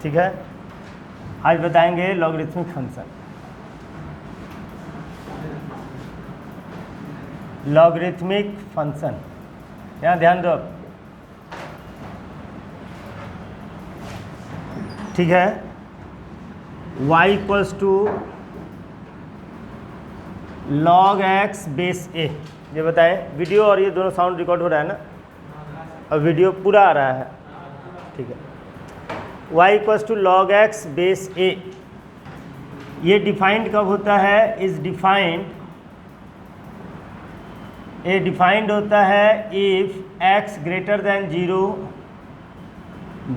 ठीक है, आज बताएंगे लॉगरिथमिक फंक्शन। लॉगरिथमिक फंक्शन, यहाँ ध्यान दो। ठीक है, y equals to log x base a, ये बताएं। वीडियो और ये दोनों साउंड रिकॉर्ड हो रहा है ना, और वीडियो पूरा आ रहा है। ठीक है, y equals to log x base a, ये डिफाइंड कब होता है? इज डिफाइंड, ये डिफाइंड होता है if x greater than 0,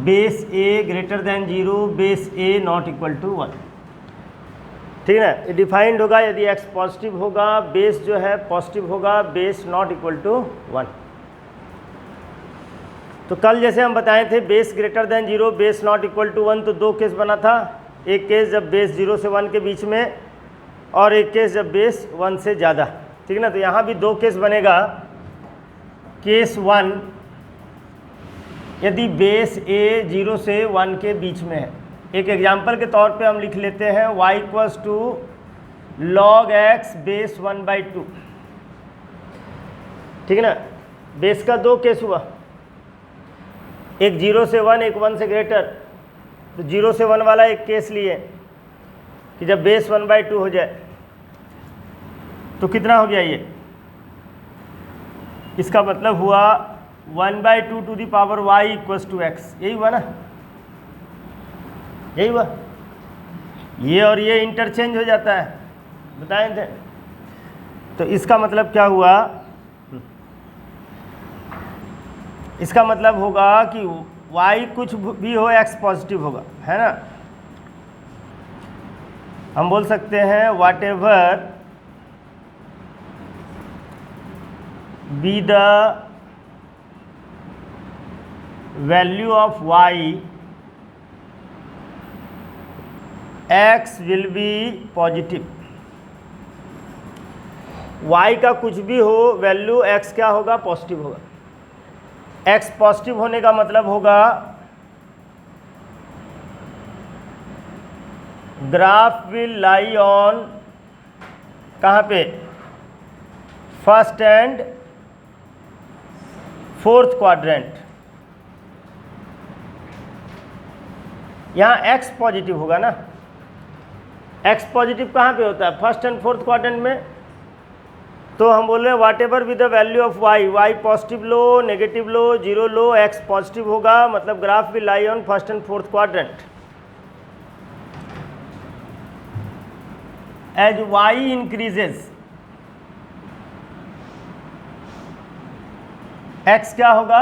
base a greater than 0, base a not equal to 1। ठीक है ना, ये डिफाइंड होगा यदि x पॉजिटिव होगा, बेस जो है पॉजिटिव होगा, बेस नॉट इक्वल टू 1। तो कल जैसे हम बताए थे base greater than 0, base not equal to 1, तो दो केस बना था। एक केस जब बेस 0 से 1 के बीच में, और एक केस जब बेस 1 से ज़्यादा। ठीक है ना, तो यहाँ भी दो केस बनेगा। केस 1, यदि बेस a 0 से 1 के बीच में है। एक एग्जाम्पल के तौर पे हम लिख लेते हैं y equals to log x base 1/2। ठीक है ना, बेस का दो केस हुआ, एक 0 से 1, एक 1 से ग्रेटर। तो 0 से 1 वाला एक केस लिए कि जब बेस 1/2 हो जाए तो कितना हो गया ये? इसका मतलब हुआ 1/2 to the power y equals to x। यही हुआ ना, यही हुआ। ये और ये इंटरचेंज हो जाता है, बताए थे। तो इसका मतलब क्या हुआ? इसका मतलब होगा कि y कुछ भी हो, x पॉजिटिव होगा, है ना। हम बोल सकते हैं whatever be the value of y, x will be positive. y का कुछ भी हो वैल्यू, x क्या होगा? पॉजिटिव होगा। x पॉजिटिव होने का मतलब होगा ग्राफ विल लाई ऑन, कहाँ पे? First and fourth quadrant. यहाँ x पॉजिटिव होगा ना। x पॉजिटिव कहाँ पे होता है? फर्स्ट एंड फोर्थ क्वाड्रेंट में। तो हम बोल रहे हैं whatever with the value of y positive लो, नेगेटिव लो, 0 लो, x पॉजिटिव होगा, मतलब graph will lie on first and fourth quadrant. As y increases, x क्या होगा?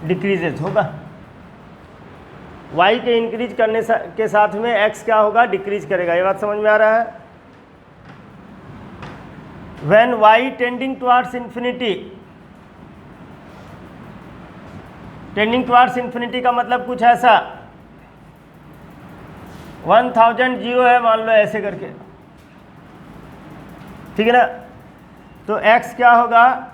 डिक्रीजेस होगा। y के इंक्रीज करने के साथ में x क्या होगा? डिक्रीज करेगा। ये बात समझ में आ रहा है? When y tending towards infinity, tending towards infinity का मतलब कुछ ऐसा, 1000 जीरो है मान लो, ऐसे करके। ठीक है ना, तो x क्या होगा?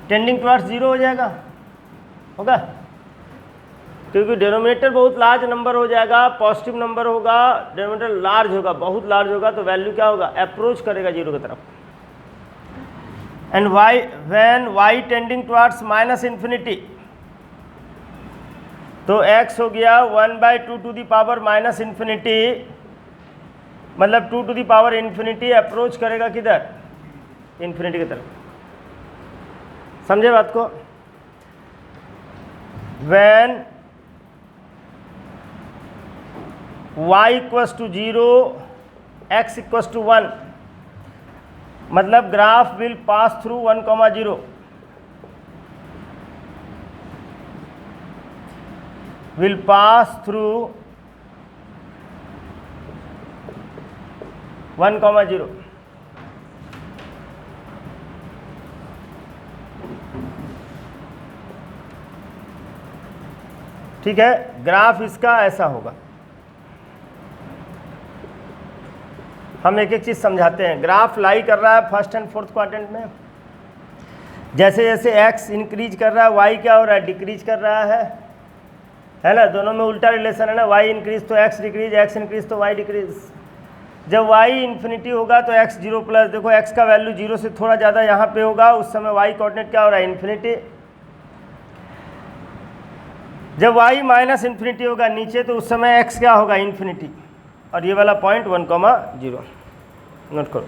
टेंडिंग टुवार्ड्स 0 हो जाएगा, होगा, क्योंकि डिनोमिनेटर बहुत लार्ज नंबर हो जाएगा, पॉजिटिव नंबर होगा, डिनोमिनेटर लार्ज होगा, बहुत लार्ज होगा, तो वैल्यू क्या होगा? अप्रोच करेगा 0 की तरफ। And y, when y tending towards minus infinity, तो x हो गया 1/2 to the power minus infinity, मतलब 2 to the power infinity approach करेगा किधर? इन्फिनिटी की तरफ। समझे बात को? When y equals to 0, x equals to 1, मतलब graph will pass through 1,0, will pass through 1,0। ठीक है, ग्राफ इसका ऐसा होगा। हम एक एक चीज़ समझाते हैं। ग्राफ लाई कर रहा है फर्स्ट एंड फोर्थ क्वाड्रेंट में, जैसे जैसे x इंक्रीज कर रहा है y क्या हो रहा है, डिक्रीज कर रहा है ना, दोनों में उल्टा रिलेशन है ना, y इंक्रीज तो x डिक्रीज, x इंक्रीज तो y डिक्रीज। जब y इन्फिनिटी होगा तो x 0 प्लस, देखो x का वैल्यू 0 से थोड़ा ज़्यादा यहाँ पे होगा, उस समय y कोऑर्डिनेट क्या हो रहा है, इन्फिनिटी। जब y माइनस इन्फिनिटी होगा नीचे तो उस समय x क्या होगा, इन्फिनिटी। और ये वाला पॉइंट 1,0 नोट करो।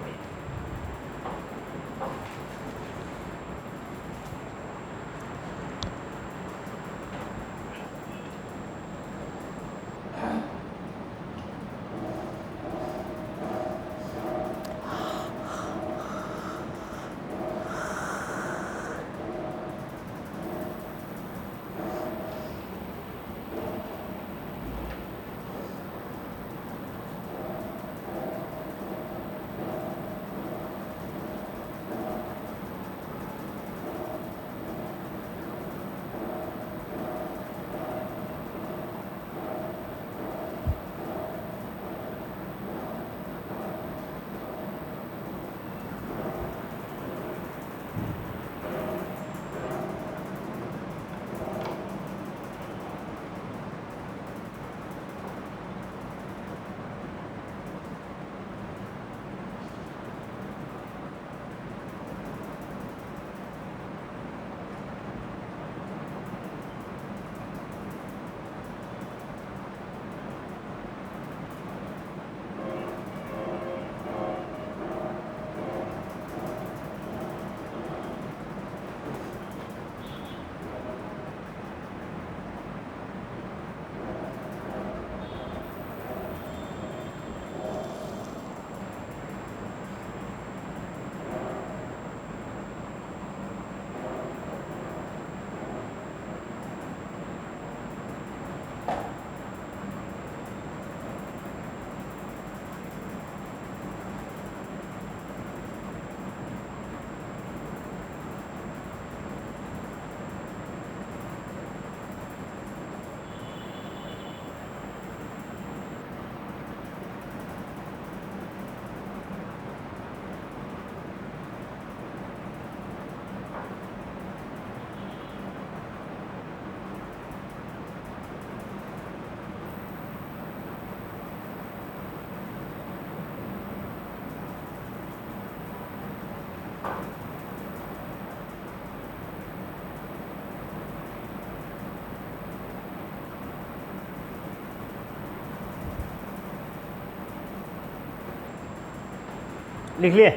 लिख लिए?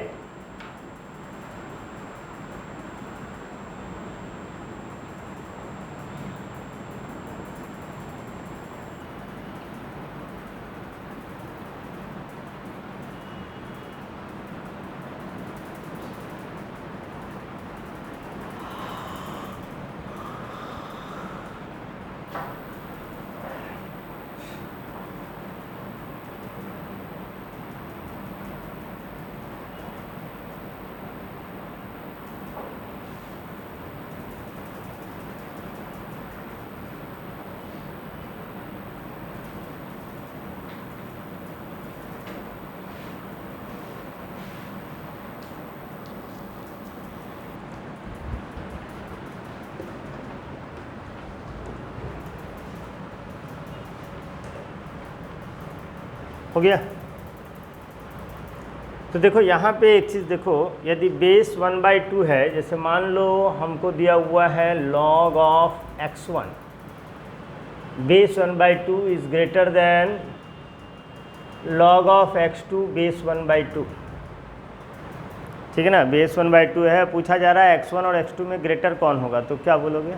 हो गया? तो देखो यहाँ पे एक चीज़ देखो, यदि बेस 1/2 है, जैसे मान लो हमको दिया हुआ है log of x1, base 1/2 is greater than log of x2 base 1/2। ठीक है ना, बेस 1/2 है, पूछा जा रहा है x1 और x2 में ग्रेटर कौन होगा, तो क्या बोलोगे?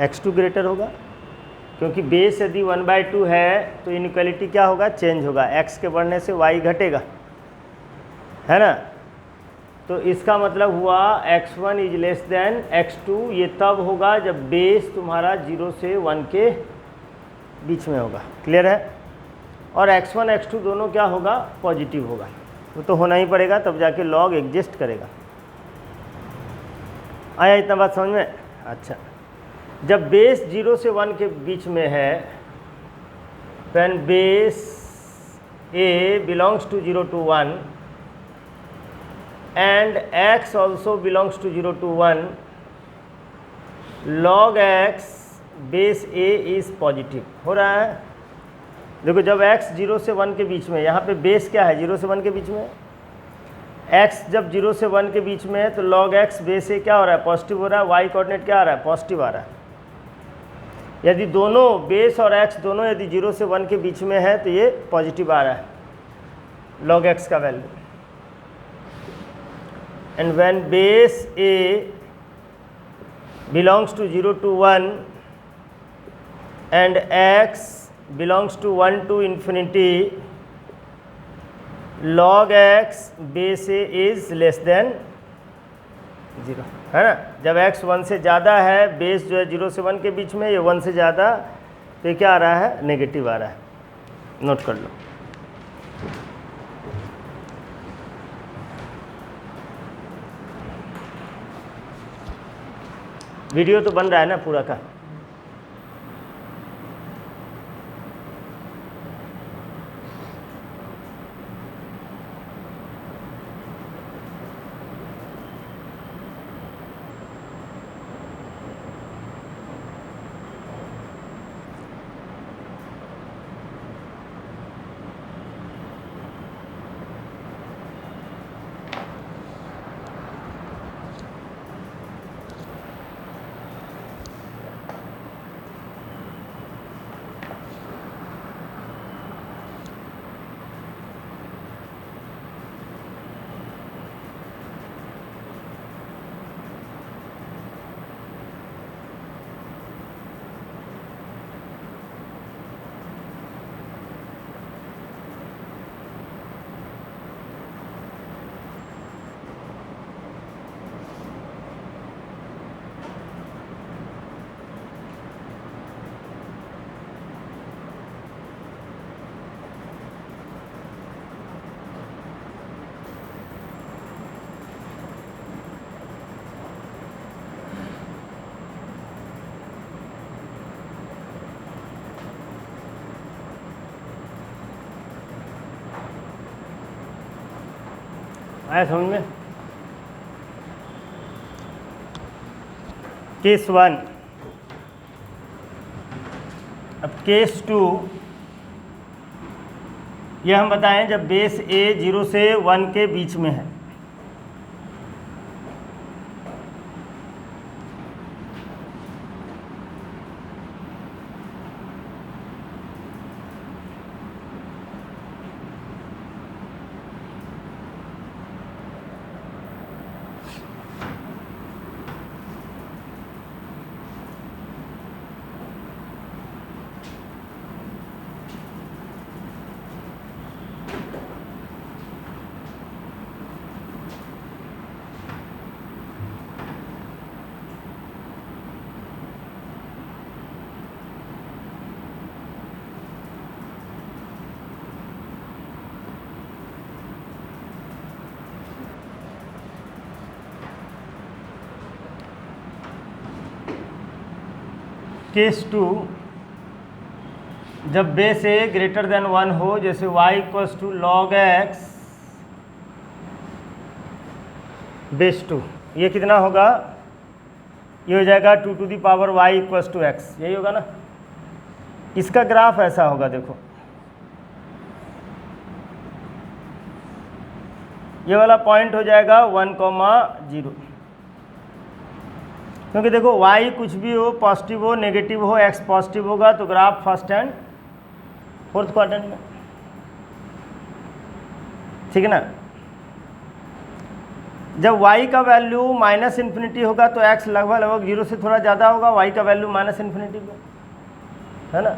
x2 ग्रेटर होगा, क्योंकि बेस यदि 1/2 है तो इनइक्वालिटी क्या होगा, चेंज होगा, x के बढ़ने से y घटेगा, है ना। तो इसका मतलब हुआ x1 is less then x2, ये तब होगा जब बेस तुम्हारा 0 से 1 के बीच में होगा। क्लियर है? और x1 x2 दोनों क्या होगा, पॉजिटिव होगा, वो तो होना ही पड़ेगा, तब जाके लॉग एग्जिस्ट करेगा। आया इतना बात समझ में? अच्छा, जब बेस 0 से 1 के बीच में है, when बेस a belongs to 0 to 1, and x also belongs to 0 to 1, log x base a is positive हो रहा है। देखो जब x 0 से 1 के बीच में, यहाँ पे बेस क्या है 0 से 1 के बीच में, x जब 0 से 1 के बीच में है तो log x बेस a क्या हो रहा है, पॉजिटिव हो रहा है। y कोऑर्डिनेट क्या आ रहा है, पॉजिटिव आ रहा है। यदि दोनों बेस और x दोनों यदि 0 से 1 के बीच में है तो ये पॉजिटिव आ रहा है log x का value. And when base a belongs to 0 to 1 and x belongs to 1 to infinity, log x base a is less than 0, है ना। जब x 1 से ज़्यादा है, बेस जो है 0 से 1 के बीच में, ये 1 से ज़्यादा, तो ये क्या आ रहा है, नेगेटिव आ रहा है। नोट कर लो। वीडियो तो बन रहा है ना पूरा का। आया समझ में। केस 1। अब केस 2, यह हम बताएं जब बेस a 0 से 1 के बीच में है। केस 2, जब बेस a ग्रेटर देन 1 हो, जैसे y equals to log x base 2, ये कितना होगा, ये हो जाएगा 2 to the power y equals to x, यही होगा ना। इसका ग्राफ ऐसा होगा, देखो ये वाला पॉइंट हो जाएगा 1,0, क्योंकि देखो y कुछ भी हो, पॉजिटिव हो नेगेटिव हो, x पॉजिटिव होगा तो graph first and fourth quadrant में, ठीक है ना। जब y का वैल्यू -∞ होगा तो x लगभग 0 से थोड़ा ज़्यादा होगा, y का वैल्यू -∞ पे, है ना।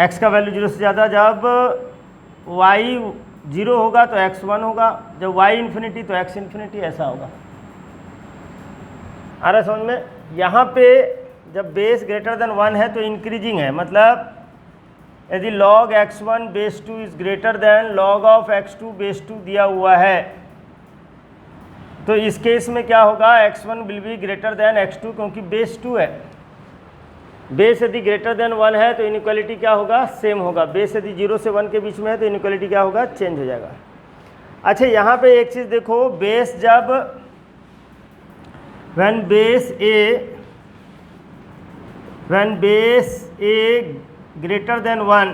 x का वैल्यू 0 से ज़्यादा, जब y 0 होगा तो x 1 होगा, जब y ∞ तो x ∞, ऐसा होगा। आ रहा है समझ में। यहाँ पे जब बेस ग्रेटर देन 1 है तो इंक्रीजिंग है, मतलब यदि log x1 base 2 is greater than log of x2 base 2 दिया हुआ है तो इस केस में क्या होगा, x1 will be greater than x2, क्योंकि बेस 2 है। बेस यदि ग्रेटर देन 1 है तो इनइक्वालिटी क्या होगा, सेम होगा। बेस यदि 0 से 1 के बीच में है तो इनइक्वालिटी क्या होगा, चेंज हो जाएगा। अच्छा यहाँ पे एक चीज़ देखो, बेस जब when base a greater than 1,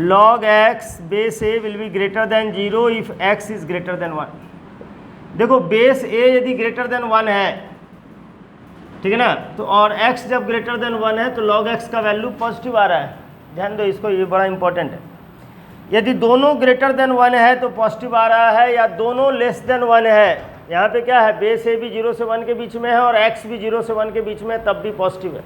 log x base a will be greater than 0 if x is greater than 1। देखो बेस a यदि ग्रेटर देन 1 है, ठीक है ना, तो और x जब ग्रेटर देन 1 है तो log x का वैल्यू पॉजिटिव आ रहा है। ध्यान दो इसको, ये बड़ा इंपॉर्टेंट है। यदि दोनों ग्रेटर देन 1 है तो पॉजिटिव आ रहा है, या दोनों लेस देन 1 है, यहाँ पे क्या है, बेस ए भी 0 से 1 के बीच में है और x भी 0 से 1 के बीच में है, तब भी पॉजिटिव है।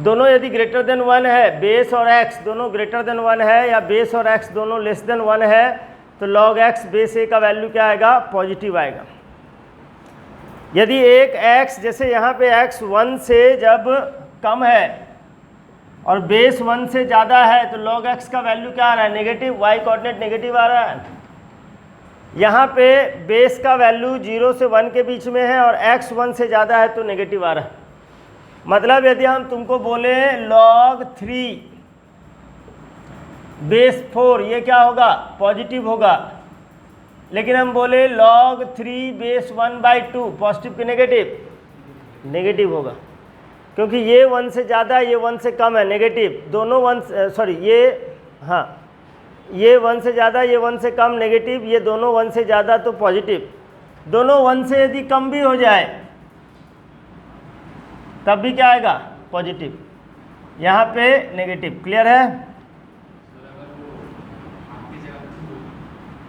दोनों यदि ग्रेटर देन 1 है, बेस और x दोनों ग्रेटर देन 1 है, या बेस और x दोनों लेस देन 1 है, तो log x बेस ए का वैल्यू क्या आएगा, पॉजिटिव आएगा। यदि एक x, जैसे यहाँ पे x 1 से जब कम है और बेस 1 से ज़्यादा है, तो log x का वैल्यू क्या आ रहा है, नेगेटिव, y कोऑर्डिनेट नेगेटिव आ रहा है। यहाँ पे बेस का वैल्यू 0 से 1 के बीच में है और x 1 से ज़्यादा है तो नेगेटिव आ रहा है। मतलब यदि हम तुमको बोले log 3 बेस 4, ये क्या होगा, पॉजिटिव होगा। लेकिन हम बोले log 3 बेस 1/2, पॉजिटिव कि नेगेटिव, नेगेटिव होगा, क्योंकि ये 1 से ज़्यादा, ये 1 से कम है, नेगेटिव। दोनों 1, सॉरी ये, हाँ, ये 1 से ज़्यादा, ये 1 से कम, नेगेटिव। ये दोनों 1 से ज़्यादा तो पॉजिटिव। दोनों 1 से यदि कम भी हो जाए तब भी क्या आएगा, पॉजिटिव। यहाँ पे नेगेटिव। क्लियर है?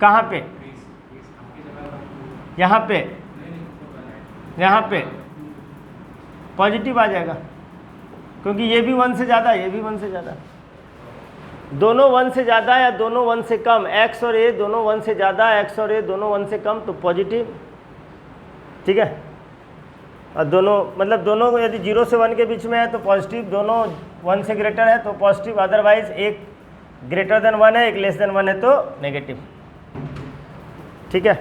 कहाँ पे? यहाँ पे, यहाँ पे पॉजिटिव आ जाएगा, क्योंकि ये भी 1 से ज़्यादा, ये भी 1 से ज़्यादा। दोनों 1 से ज़्यादा या दोनों 1 से कम, x और a दोनों 1 से ज़्यादा, x और a दोनों 1 से कम, तो पॉजिटिव। ठीक है, और दोनों मतलब दोनों यदि 0 से 1 के बीच में है तो पॉजिटिव, दोनों 1 से ग्रेटर है तो पॉजिटिव, अदरवाइज एक ग्रेटर देन 1 है, एक लेस देन 1 है तो नेगेटिव। ठीक है,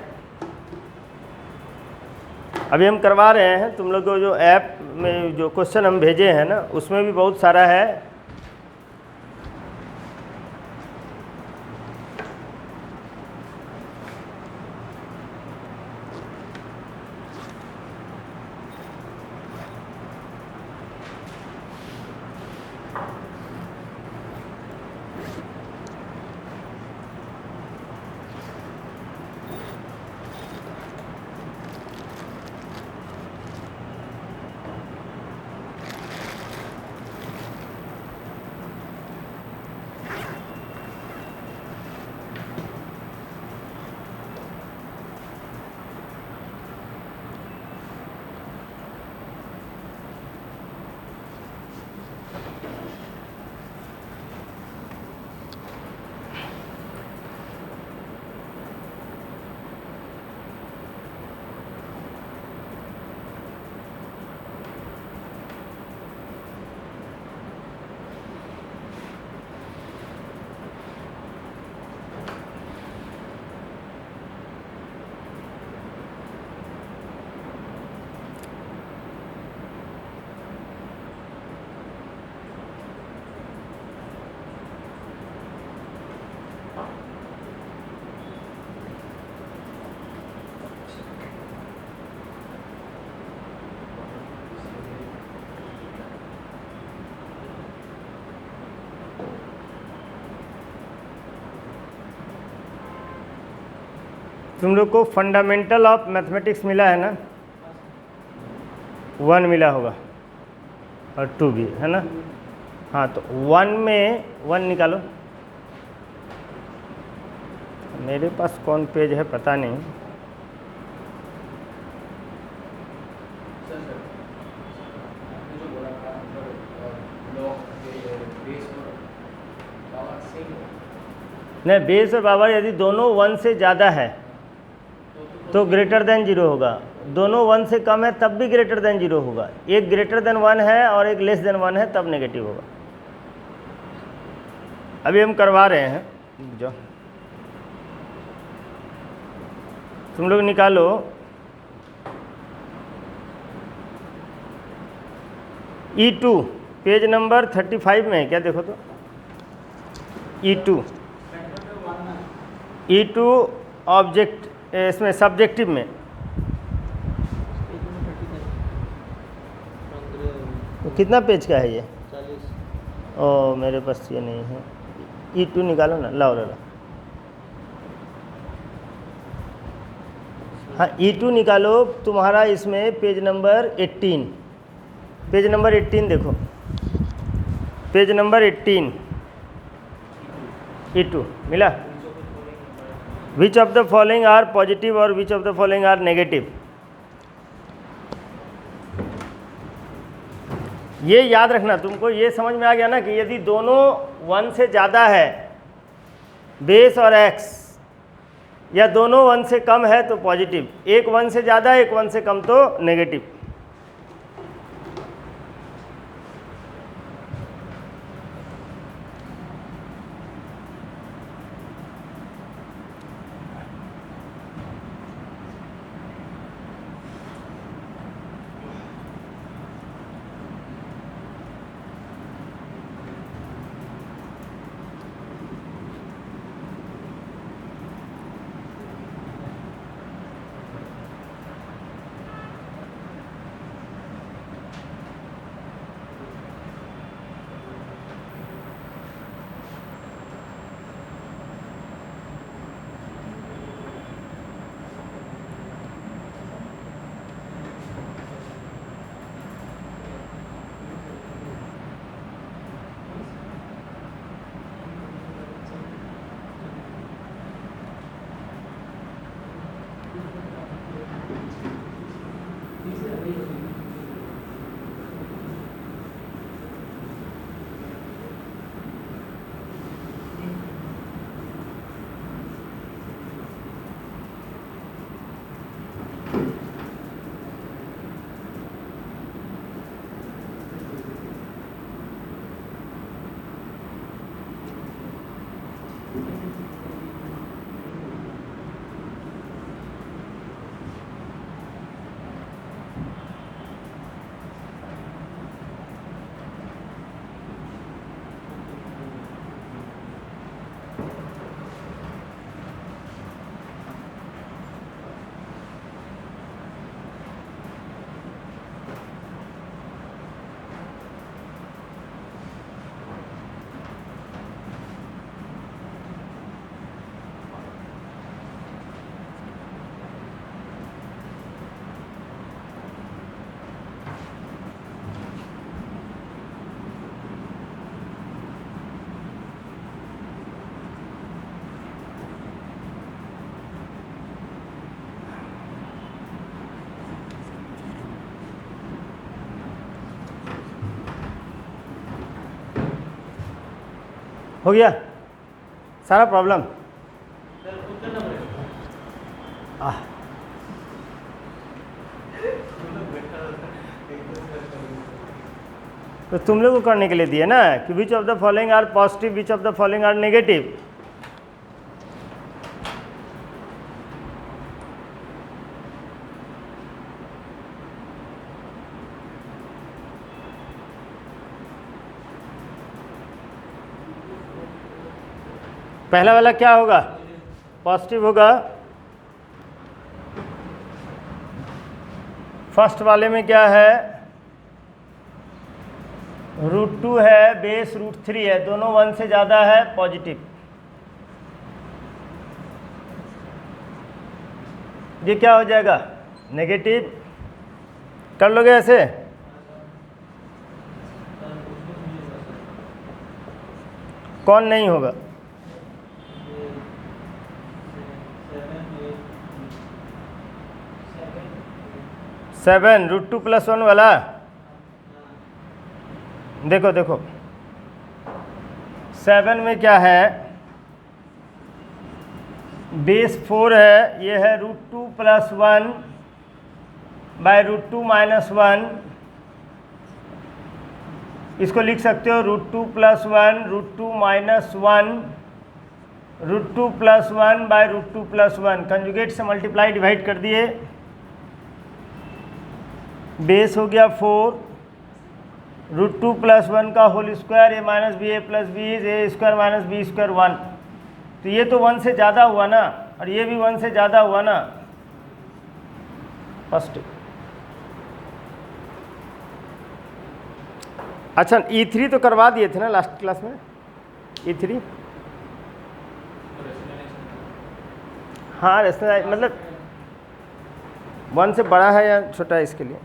अभी हम करवा रहे हैं, तुम लोग को जो ऐप में जो क्वेश्चन हम भेजे हैं ना, उसमें भी बहुत सारा है। तुम लोग को फंडामेंटल ऑफ मैथमेटिक्स मिला है ना, 1 मिला होगा और 2 भी है ना। हाँ, तो 1 में 1 निकालो। मेरे पास कौन पेज है पता नहीं। नहीं, बेस और पावर यदि दोनों 1 से ज़्यादा है तो ग्रेटर देन 0 होगा, दोनों 1 से कम है तब भी ग्रेटर देन 0 होगा, एक ग्रेटर देन 1 है और एक लेस देन 1 है तब नेगेटिव होगा। अभी हम करवा रहे हैं, जो तुम लोग निकालो E2, पेज नंबर 35 में है क्या, देखो तो E2। E2 ऑब्जेक्ट इसमें सब्जेक्टिव में कितना पेज का है ये? 40। ओ मेरे पास ये नहीं है। E2 निकालो ना, लाओ लाओ। हाँ E2 निकालो, तुम्हारा इसमें पेज नंबर 18, पेज नंबर 18 देखो, पेज नंबर 18 E2 मिला। Which of the following are positive और which of the following are negative. ये याद रखना, तुमको ये समझ में आ गया ना कि यदि दोनों 1 से ज़्यादा है, बेस और एक्स, या दोनों 1 से कम है तो पॉजिटिव, एक 1 से ज़्यादा एक 1 से कम तो नेगेटिव। हो गया सारा प्रॉब्लम। तो तुम लोग को करने के लिए दिए ना कि which of the following are positive, which of the following are negative. पहला वाला क्या होगा? पॉजिटिव होगा। फर्स्ट वाले में क्या है? √2 है, बेस √3 है, दोनों 1 से ज़्यादा है, पॉजिटिव। ये क्या हो जाएगा? नेगेटिव। कर लोगे ऐसे? कौन नहीं होगा? 7 √2 + 1 वाला। देखो देखो 7 में क्या है? बेस 4 है, ये है √2 + 1 / √2 - 1। इसको लिख सकते हो √2 + 1 √2 - 1 √2 + 1 / √2 + 1। कंजुगेट से मल्टीप्लाई डिवाइड कर दिए। बेस हो गया 4, √2 + 1 का whole square, a - b a + b is a² - b² 1। तो ये तो 1 से ज़्यादा हुआ ना, और ये भी 1 से ज़्यादा हुआ ना, पॉजिटिव। अच्छा E3 तो करवा दिए थे ना लास्ट क्लास में, E3 हाँ रेशनलाइज मतलब 1 से बड़ा है या छोटा है इसके लिए।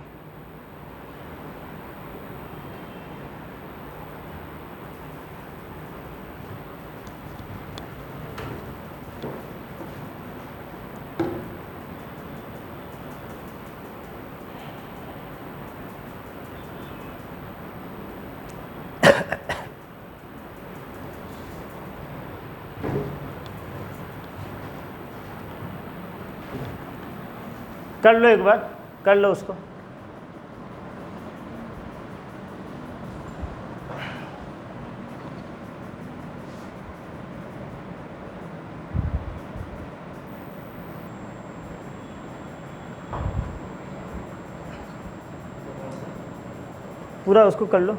कर लो एक बार, कर लो उसको। पूरा उसको कर लो।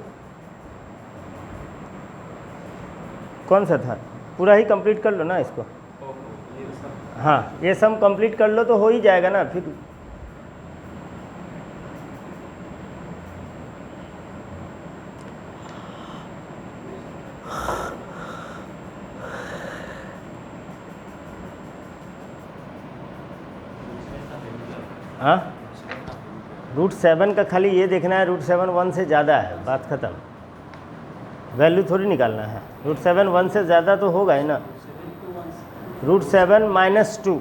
कौन सा था? पूरा ही कंप्लीट कर लो ना इसको। हाँ ये सब कंप्लीट कर लो तो हो ही जाएगा ना फिर। हाँ √7 का खाली ये देखना है, √7 1 से ज़्यादा है, बात ख़त्म। वैल्यू थोड़ी निकालना है। √7 1 से ज़्यादा तो होगा ही ना। √7 -2,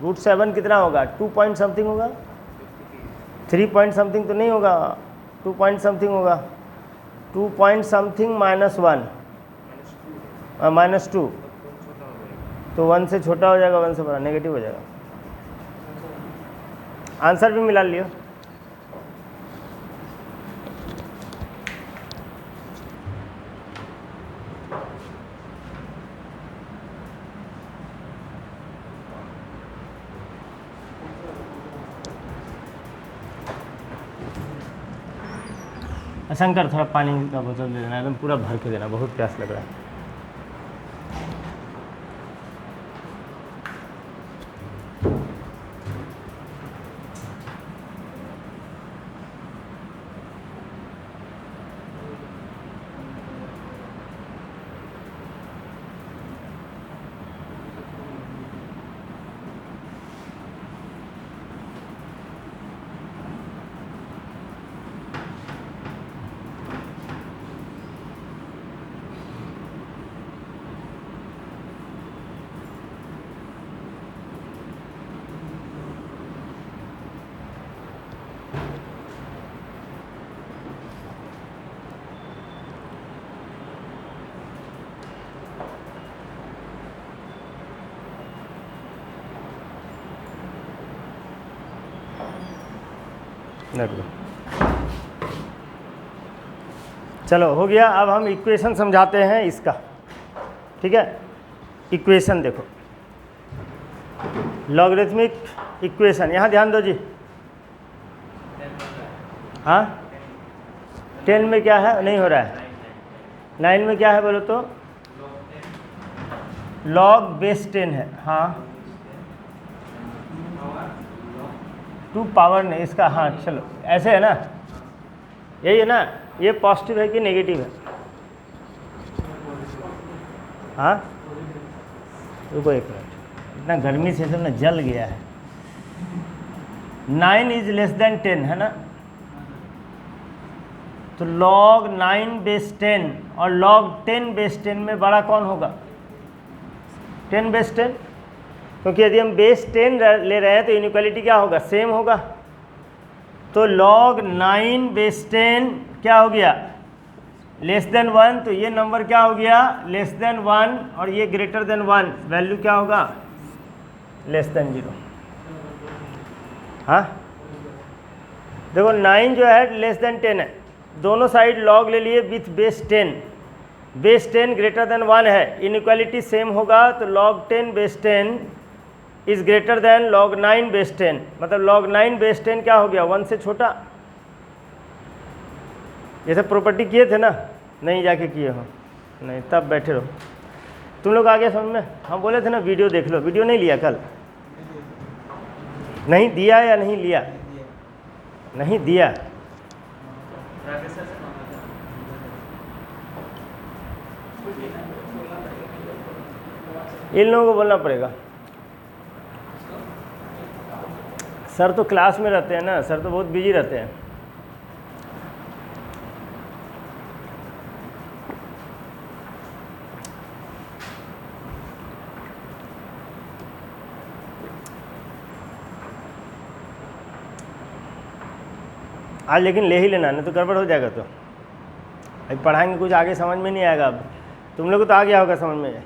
√7 कितना होगा? 2 पॉइंट समथिंग होगा, 3 पॉइंट समथिंग तो नहीं होगा, 2 पॉइंट समथिंग होगा। 2 पॉइंट समथिंग -1 -2 तो 1 से छोटा हो जाएगा, 1 से बड़ा नेगेटिव हो जाएगा। आंसर भी मिला लियो। शंकर थोड़ा पानी का बोतल दे देना, एकदम पूरा भर के देना, बहुत प्यास लग रहा है। चलो हो गया। अब हम इक्वेशन समझाते हैं इसका, ठीक है। इक्वेशन देखो, लॉगरिथमिक इक्वेशन, यहाँ ध्यान दो जी। हाँ 10 में क्या है? नहीं हो रहा है। 9 में क्या है बोलो तो? log बेस 10 है। हाँ 2 पावर नहीं इसका। हाँ चलो ऐसे है ना, यही है ना। ये पॉजिटिव है कि नेगेटिव है? हाँ रुको एक मिनट, इतना गर्मी से सब ना जल गया है। 9 इज लेस देन 10 है ना, तो log 9 बेस 10 और log 10 बेस 10 में बड़ा कौन होगा? 10 बेस 10, क्योंकि यदि हम बेस 10 ले रहे हैं तो इनइक्वालिटी क्या होगा? सेम होगा। तो log 9 बेस 10 क्या हो गया? लेस देन 1, तो ये नंबर क्या हो गया? लेस देन 1, और ये ग्रेटर देन 1, वैल्यू क्या होगा? Less than 0। हाँ देखो 9 जो है लेस देन 10 है, दोनों साइड log ले लिए with base 10, base 10 greater than 1 है, इनइक्वालिटी सेम होगा। तो log 10 base 10 is greater than log 9 base 10, मतलब log 9 बेस 10 क्या हो गया? 1 से छोटा। ये सब प्रॉपर्टी किए थे ना? नहीं जाके किए हो? नहीं, तब बैठे रहो। तुम लोग आ गया समझ में? हम बोले थे ना वीडियो देख लो, वीडियो नहीं लिया कल? नहीं दिया या नहीं लिया? नहीं दिया। इन लोगों को बोलना पड़ेगा। सर तो क्लास में रहते हैं ना, सर तो बहुत बिजी रहते हैं। आज लेकिन ले ही लेना, नहीं तो गड़बड़ हो जाएगा। तो अभी पढ़ाएंगे कुछ आगे समझ में नहीं आएगा। अब तुम लोग को तो आ गया होगा समझ में।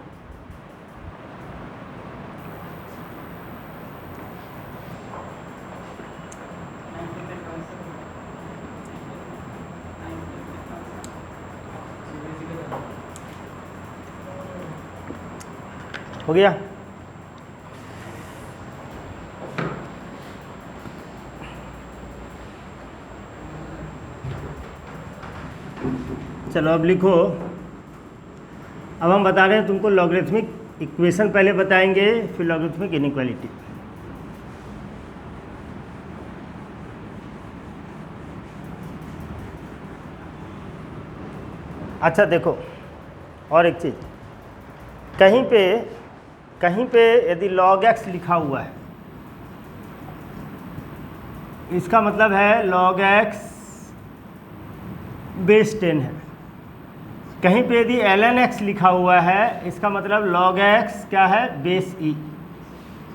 हो गया? चलो अब लिखो। अब हम बता रहे हैं तुमको लॉगरिथमिक इक्वेशन पहले बताएंगे, फिर लॉगरिथमिक इनइक्वालिटी। अच्छा देखो, और एक चीज़, कहीं पे यदि log x लिखा हुआ है, इसका मतलब है log x बेस 10 है। कहीं पे यदि ln x लिखा हुआ है, इसका मतलब log x क्या है? Base e।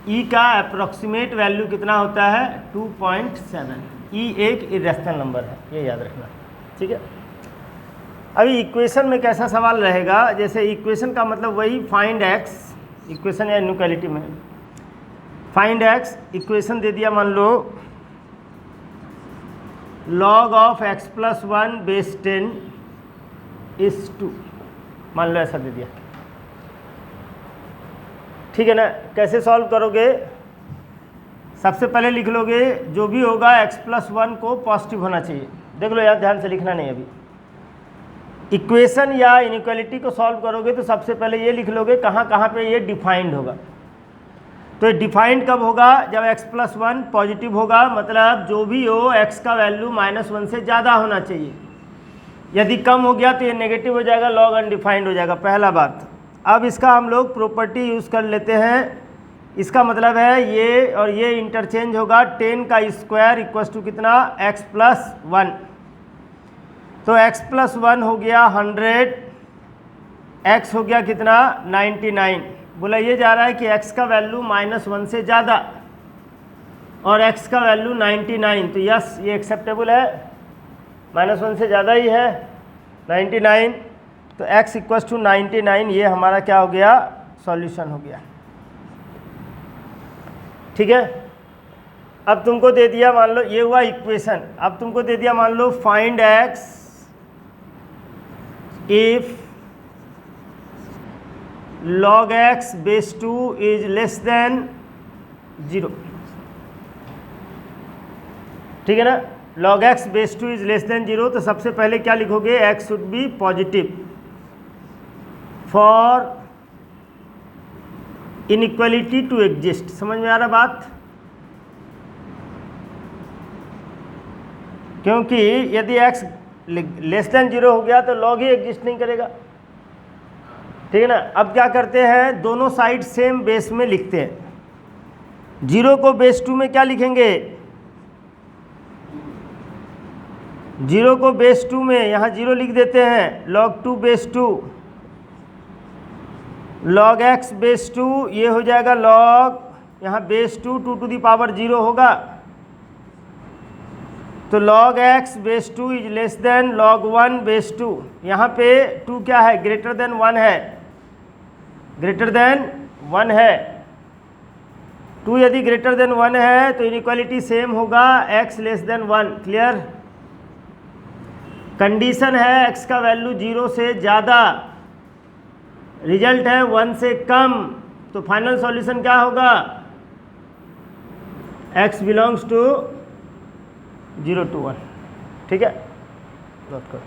e का अप्रोक्सीमेट वैल्यू कितना होता है? 2.7। e एक इरेशनल नंबर है, ये याद रखना, ठीक है। अभी इक्वेशन में कैसा सवाल रहेगा? जैसे इक्वेशन का मतलब वही फाइंड x, इक्वेशन या इनइक्वालिटी में फाइंड x, इक्वेशन दे दिया मान लो log of x plus 1 base 10 is 2, मान लो ऐसा दे दिया, ठीक है ना। कैसे सॉल्व करोगे? सबसे पहले लिख लोगे जो भी होगा x प्लस 1 को पॉजिटिव होना चाहिए। देख लो यार, ध्यान से लिखना नहीं। अभी इक्वेशन या इनइक्वालिटी को सॉल्व करोगे तो सबसे पहले ये लिख लोगे कहाँ कहाँ पे ये डिफाइंड होगा। तो ये डिफाइंड कब होगा? जब x प्लस 1 पॉजिटिव होगा, मतलब जो भी हो x का वैल्यू -1 से ज़्यादा होना चाहिए। यदि कम हो गया तो ये नेगेटिव हो जाएगा, लॉग अनडिफाइंड हो जाएगा, पहला बात। अब इसका हम लोग प्रॉपर्टी यूज़ कर लेते हैं। इसका मतलब है ये और ये इंटरचेंज होगा। 10 का स्क्वायर इक्वल्स टू कितना? x plus 1। तो x प्लस 1 हो गया 100, x हो गया कितना? 99। बोला ये जा रहा है कि x का वैल्यू -1 से ज़्यादा और x का वैल्यू 99, तो यस ये एक्सेप्टेबल है, -1 से ज़्यादा ही है 99। तो x इक्वल्स टू 99, ये हमारा क्या हो गया? सॉल्यूशन हो गया, ठीक है। अब तुमको दे दिया मान लो, ये हुआ इक्वेशन। अब तुमको दे दिया मान लो find x if log x base 2 is less than 0, ठीक है ना। log x base 2 is less than 0, तो सबसे पहले क्या लिखोगे? x should be positive for inequality to exist. समझ में आ रहा बात? क्योंकि यदि x लेस देन 0 हो गया तो log ही एग्जिस्ट नहीं करेगा, ठीक है ना। अब क्या करते हैं? दोनों साइड सेम बेस में लिखते हैं। 0 को बेस 2 में क्या लिखेंगे? 0 को बेस 2 में यहाँ 0 लिख देते हैं, log 2 base 2, log x base 2, ये हो जाएगा log, यहाँ बेस 2 2 टू दी पावर 0 होगा, तो log x base 2 is less then log 1 base 2। यहाँ पे 2 क्या है? ग्रेटर देन 1 है, ग्रेटर देन 1 है। 2 यदि ग्रेटर देन 1 है तो इनइक्वालिटी सेम होगा, x less than 1। Clear? Condition है x का वैल्यू 0 से ज़्यादा, रिजल्ट है 1 से कम, तो फाइनल सॉल्यूशन क्या होगा? x बिलोंग्स टू 0 to 1, ठीक है। नोट करो।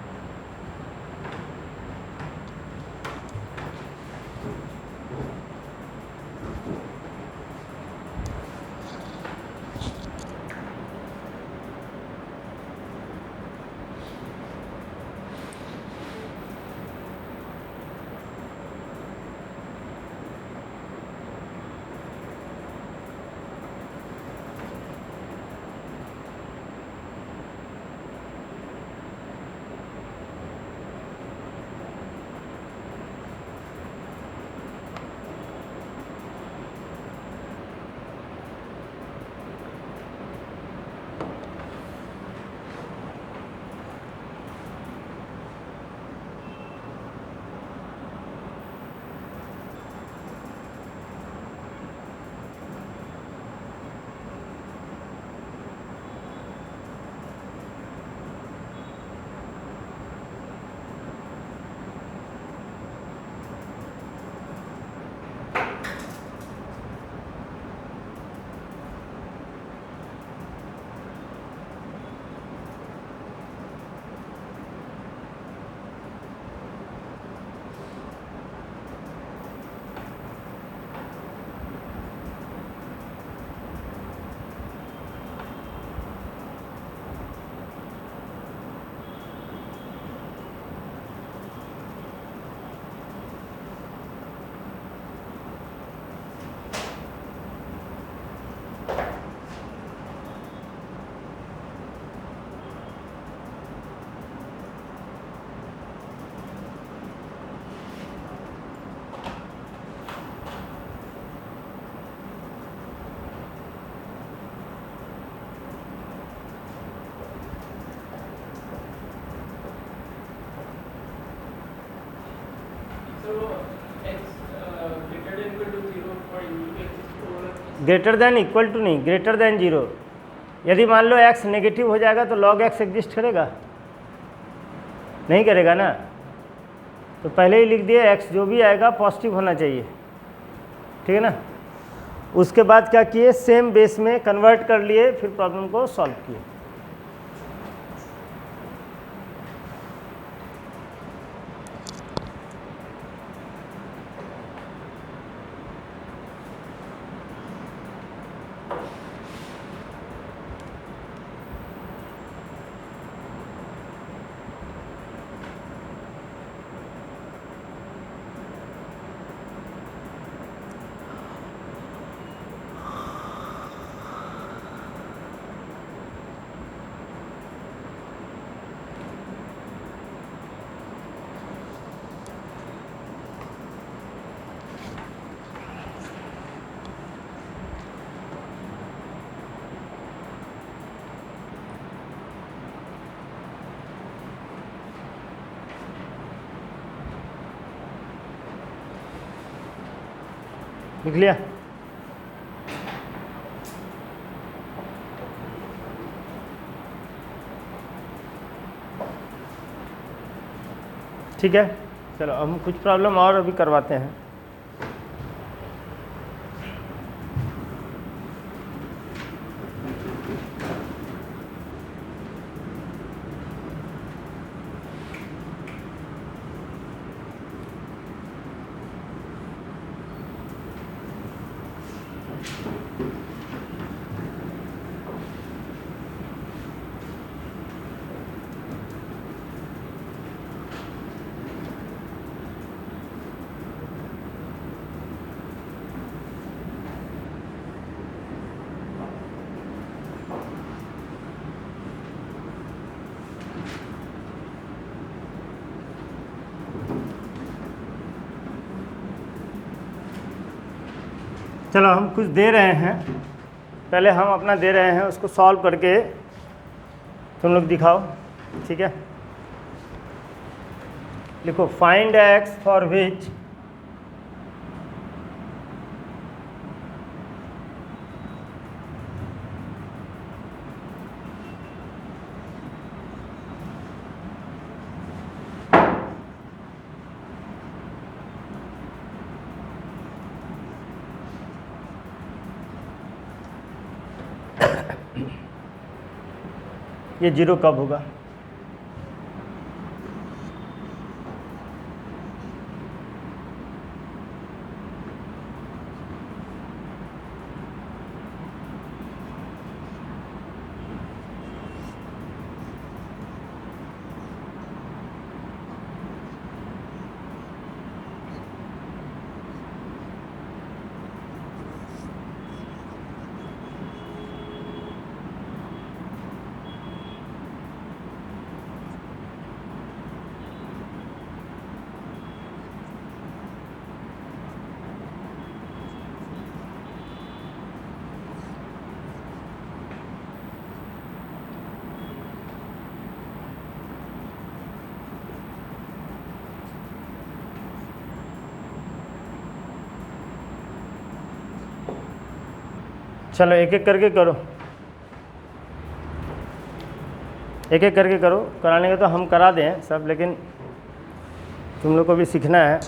ग्रेटर देन इक्वल टू नहीं, ग्रेटर देन 0। यदि मान लो x नेगेटिव हो जाएगा तो log x एग्जिस्ट करेगा? नहीं करेगा ना। तो पहले ही लिख दिए x जो भी आएगा पॉजिटिव होना चाहिए, ठीक है ना। उसके बाद क्या किए, सेम बेस में कन्वर्ट कर लिए, फिर प्रॉब्लम को सॉल्व किए। लिख लिया? ठीक है, चलो हम कुछ प्रॉब्लम और अभी करवाते हैं। चलो हम कुछ दे रहे हैं, पहले हम अपना दे रहे हैं, उसको सॉल्व करके तुम लोग दिखाओ, ठीक है। लिखो फाइंड x फॉर विच ये 0 कब होगा? चलो एक एक करके करो, एक एक करके करो। कराने का तो हम करा दें सब, लेकिन तुम लोग को भी सीखना है।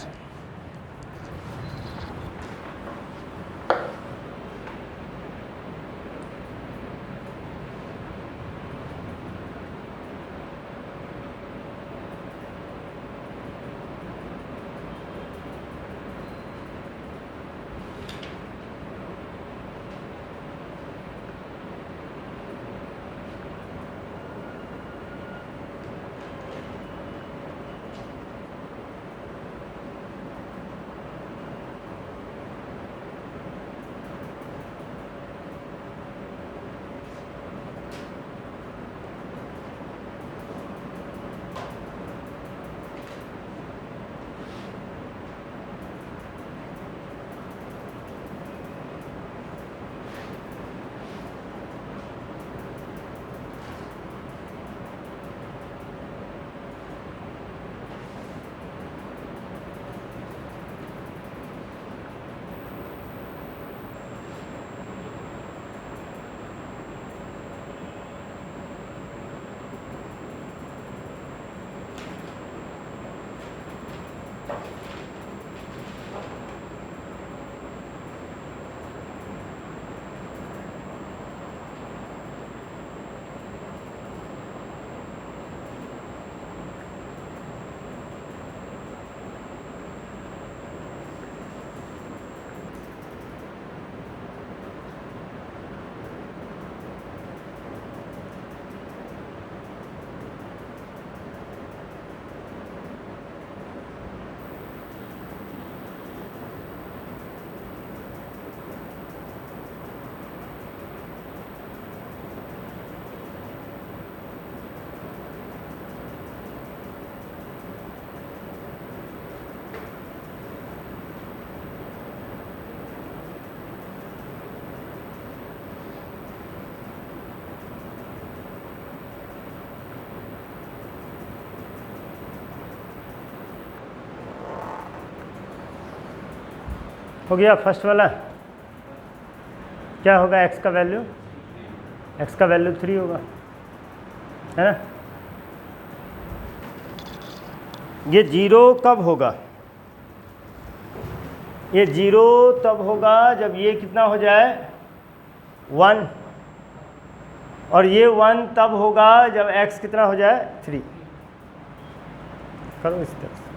हो गया फर्स्ट वाला। क्या होगा x का वैल्यू? x का वैल्यू 3 होगा, है ना। ये 0 कब होगा? ये 0 तब होगा जब ये कितना हो जाए 1, और ये 1 तब होगा जब x कितना हो जाए 3। करो इस तरह से।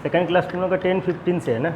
सेकेंड क्लास तुम लोग का 10-15 से है ना।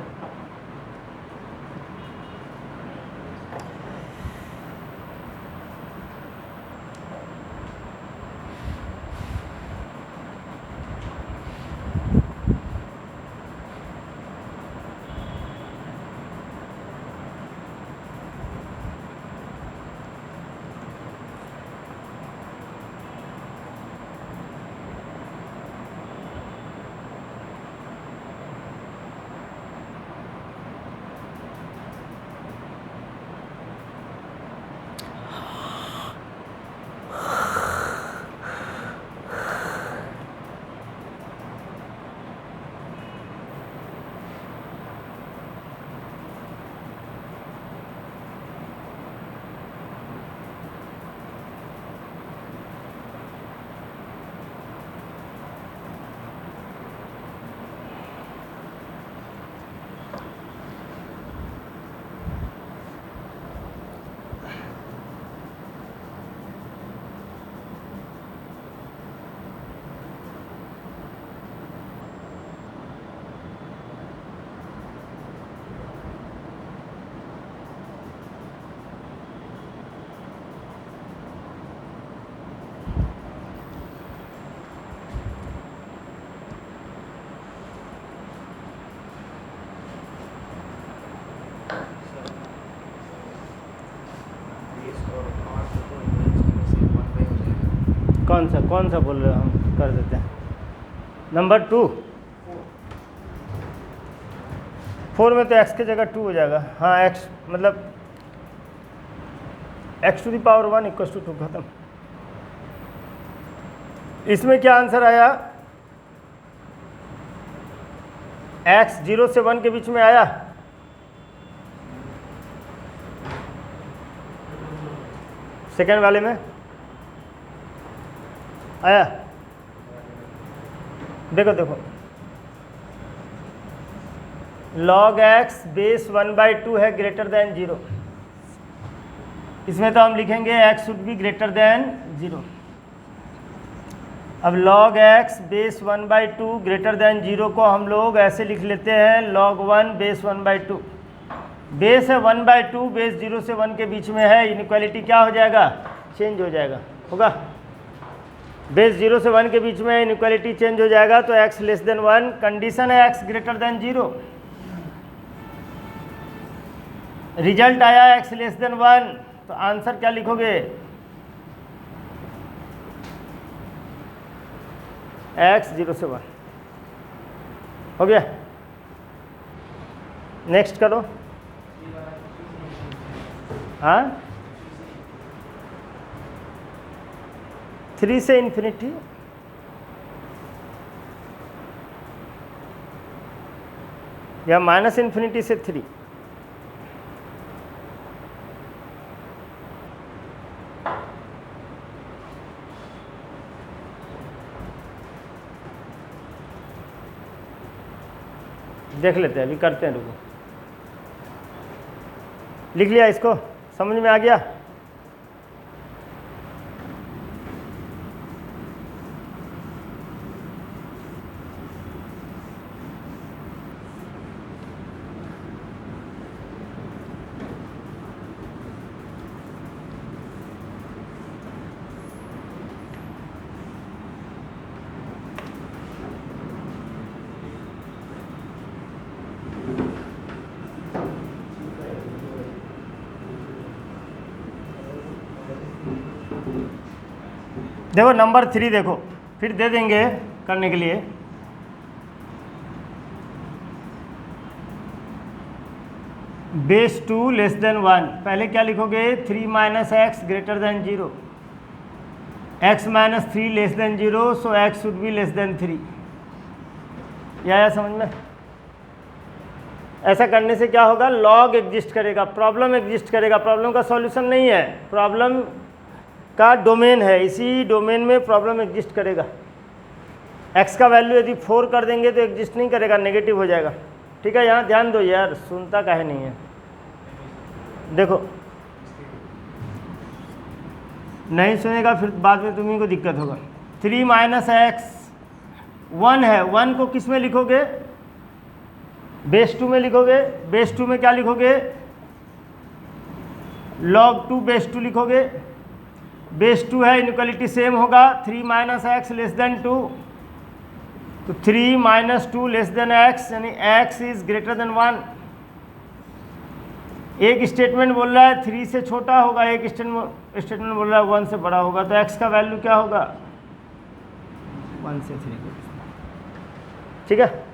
कौन सा बोल रहे हो? हम कर देते हैं। नंबर 2, 4 में तो x की जगह 2 हो जाएगा। हाँ x मतलब x⁴ इक्वल टू 2 खत्म। इसमें क्या आंसर आया? x 0 से 1 के बीच में आया। सेकेंड वाले में आया। देखो log x बेस 1/2 है ग्रेटर देन 0। इसमें तो हम लिखेंगे x should be greater than 0। अब log x base 1/2 greater than 0 को हम लोग ऐसे लिख लेते हैं log 1 बेस 1/2। बेस है 1/2, बेस 0 से 1 के बीच में है, इनइक्वालिटी क्या हो जाएगा? चेंज हो जाएगा। होगा बेस 0 से 1 के बीच में इनइक्वालिटी चेंज हो जाएगा, तो x लेस देन 1। कंडीशन है x ग्रेटर देन 0। रिजल्ट आया x लेस देन 1, तो आंसर क्या लिखोगे? x 0 से 1। हो गया। नेक्स्ट करो। हाँ 3 से इन्फिनिटी, या माइनस इन्फिनिटी से 3। देख लेते हैं, अभी करते हैं, रुको। लिख लिया? इसको समझ में आ गया? देखो नंबर 3 देखो, फिर दे देंगे करने के लिए। बेस 2 लेस देन 1, पहले क्या लिखोगे 3 minus x greater than 0, x minus 3 less than 0, so x should be less than 3। यह आया समझ में? ऐसा करने से क्या होगा, लॉग एग्जिस्ट करेगा, प्रॉब्लम एग्जिस्ट करेगा, प्रॉब्लम का सॉल्यूशन नहीं है, प्रॉब्लम का डोमेन है, इसी डोमेन में प्रॉब्लम एग्जिस्ट करेगा। x का वैल्यू यदि 4 कर देंगे तो एग्जिस्ट नहीं करेगा, नेगेटिव हो जाएगा। ठीक है, यहाँ ध्यान दो यार, सुनता काहे नहीं है। देखो नहीं सुनेगा फिर बाद में तुम्ही को दिक्कत होगा। 3 माइनस एक्स 1 है, 1 को किस में लिखोगे, बेस 2 में लिखोगे। बेस 2 में क्या लिखोगे, log 2 बेस 2 लिखोगे। बेस 2 है, इनइक्वालिटी सेम होगा, 3 माइनस एक्स लेस देन 2, तो 3 माइनस 2 लेस देन एक्स, यानी x इज ग्रेटर देन 1। एक स्टेटमेंट बोल रहा है 3 से छोटा होगा, एक स्टेटमेंट बोल रहा है 1 से बड़ा होगा, तो x का वैल्यू क्या होगा, 1 से 3 के बीच में। ठीक है,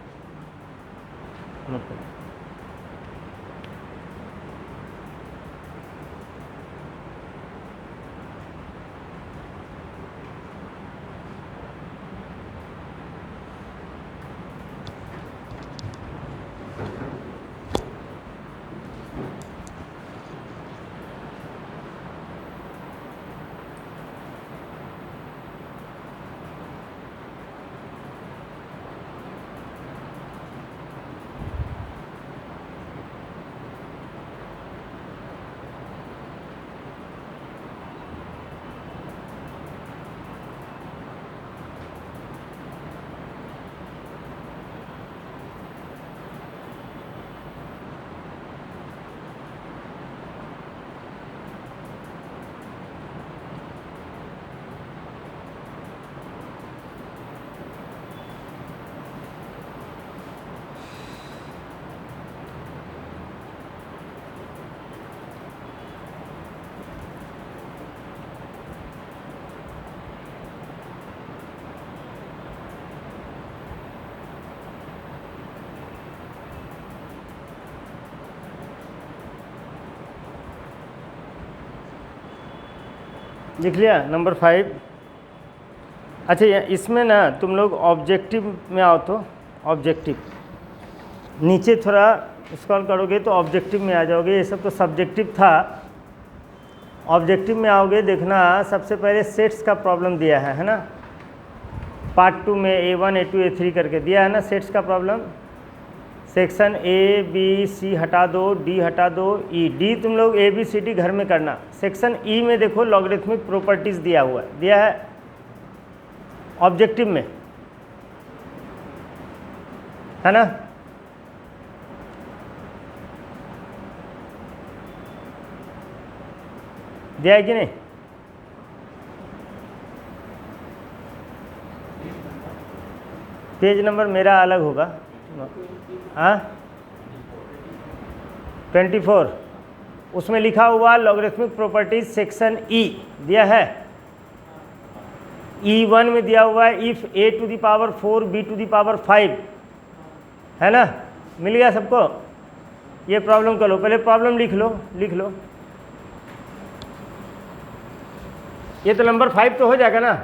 लिख लिया नंबर 5। अच्छा इसमें ना तुम लोग ऑब्जेक्टिव में आओ, तो ऑब्जेक्टिव नीचे थोड़ा स्क्रॉल करोगे तो ऑब्जेक्टिव में आ जाओगे। ये सब तो सब्जेक्टिव था, ऑब्जेक्टिव में आओगे, देखना सबसे पहले सेट्स का प्रॉब्लम दिया है ना, पार्ट 2 में A1 A2 A3 करके दिया है ना सेट्स का problem. Section A B C हटा दो, D हटा दो, E D तुम लोग A B C D घर में करना। सेक्शन E में देखो लॉगरिथमिक प्रॉपर्टीज दिया हुआ है, दिया है ऑब्जेक्टिव में, है ना। दिया है कि नहीं? पेज नंबर मेरा अलग होगा। हाँ 24, उसमें लिखा हुआ लॉगरिथमिक प्रॉपर्टीज सेक्शन E दिया है। E1 में दिया हुआ है if a to the power 4 b to the power 5, है ना, मिल गया सबको। ये प्रॉब्लम कर लो, पहले प्रॉब्लम लिख लो, लिख लो। ये तो नंबर 5 तो हो जाएगा ना।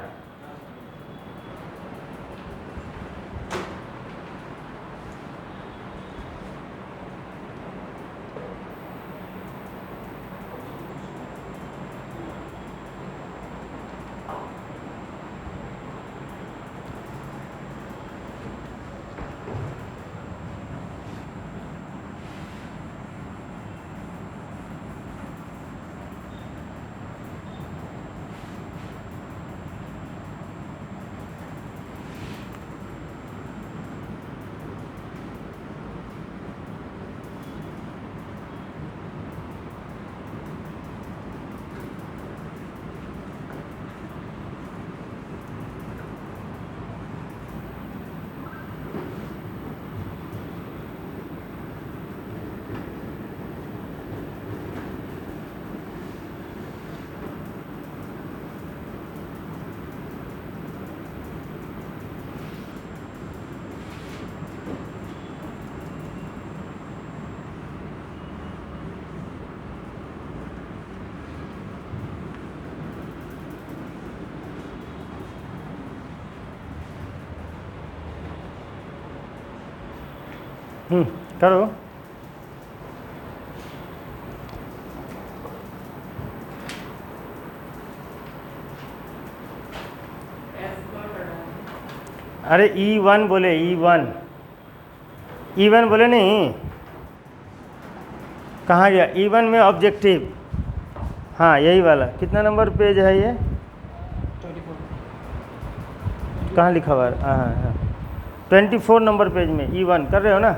करो। अरे E1 बोले, E1 बोले नहीं, कहाँ गया E1 में ऑब्जेक्टिव। हाँ यही वाला, कितना नंबर पेज है ये, 24। कहाँ लिखा हुआ है? हाँ 24 नंबर पेज में E1 कर रहे हो ना।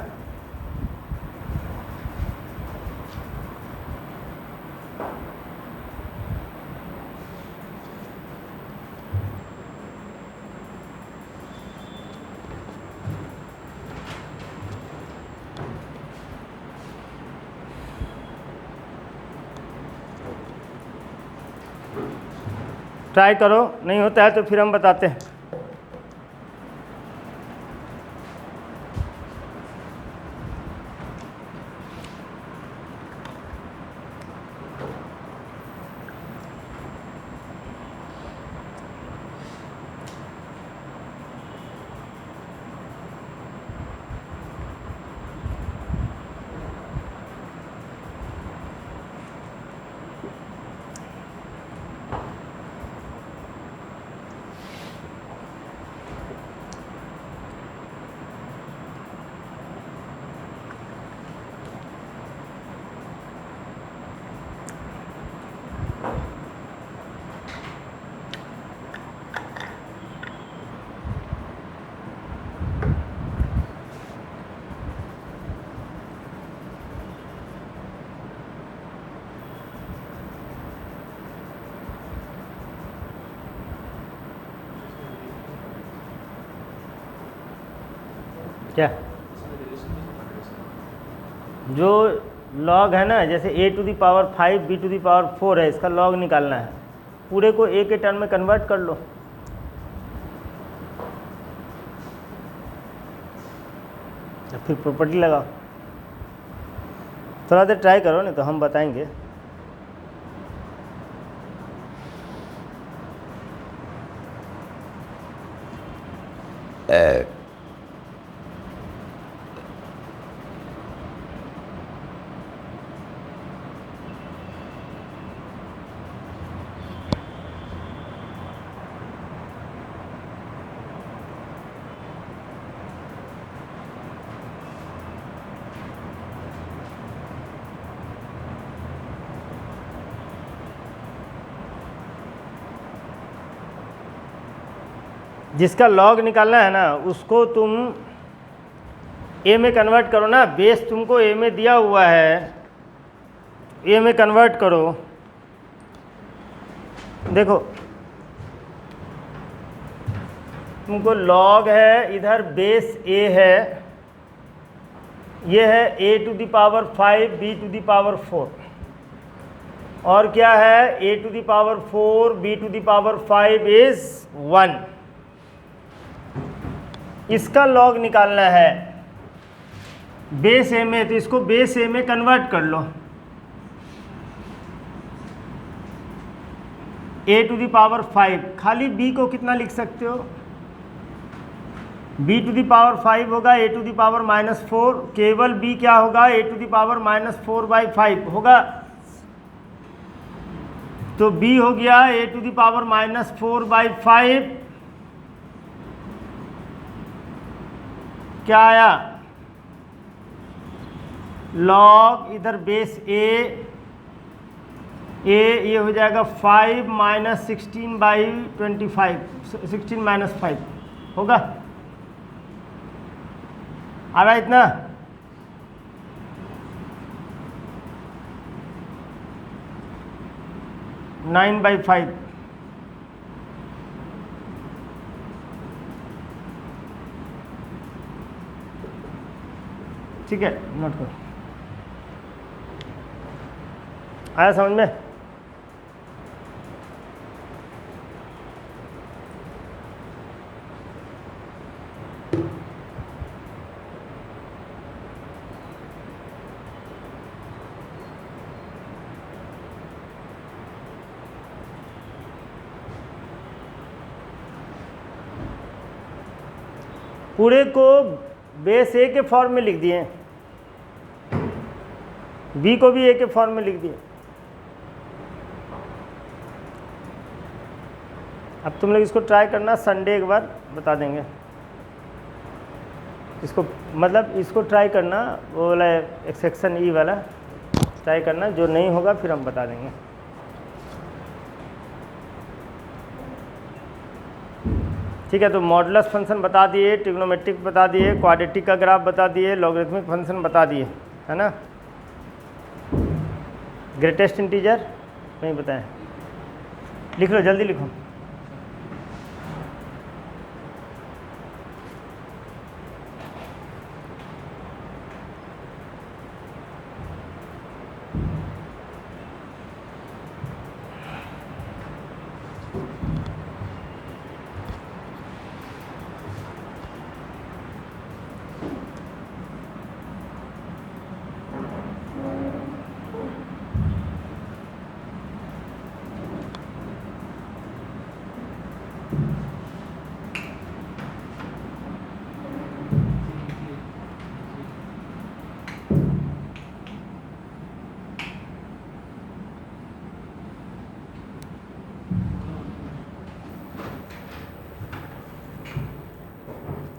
ट्राई करो, नहीं होता है तो फिर हम बताते हैं। क्या जो लॉग है ना, जैसे a⁵ b⁴ है, इसका लॉग निकालना है, पूरे को a के टर्म में कन्वर्ट कर लो। फिर प्रॉपर्टी लगाओ, थोड़ा देर ट्राई करो, नहीं तो हम बताएंगे। जिसका लॉग निकालना है ना, उसको तुम ए में कन्वर्ट करो ना। बेस तुमको ए में दिया हुआ है, ए में कन्वर्ट करो। देखो तुमको लॉग है, इधर बेस ए है, ये है a⁵ b⁴, और क्या है a⁴ b⁵ इज 1। इसका लॉग निकालना है बेस ए में, तो इसको बेस ए में कन्वर्ट कर लो। a⁵ खाली b को कितना लिख सकते हो, b⁵ होगा a⁻⁴, केवल b क्या होगा a⁻⁴/5 होगा, तो b हो गया a⁻⁴/5। क्या आया, लॉग इधर बेस ए, ये हो जाएगा 5 - 16/25, 16 - 5 होगा। आ रहा है इतना, नाइन बाई 5। ठीक है, नोट करो। आया समझ में? पूरे को बेस ए के फॉर्म में लिख दिए। बी को भी ए के फॉर्म में लिख दिए। अब तुम लोग इसको ट्राई करना, संडे एक बार बता देंगे इसको, मतलब इसको ट्राई करना, वो वाला एक सेक्शन ई वाला ट्राई करना, जो नहीं होगा फिर हम बता देंगे। ठीक है, तो मॉडुलस फंक्शन बता दिए, ट्रिग्नोमेट्रिक बता दिए, क्वाड्रेटिक का ग्राफ बता दिए, लॉगरिथमिक फंक्शन बता दिए, है ना। ग्रेटेस्ट इंटीजर नहीं बताएं, लिख लो जल्दी लिखो।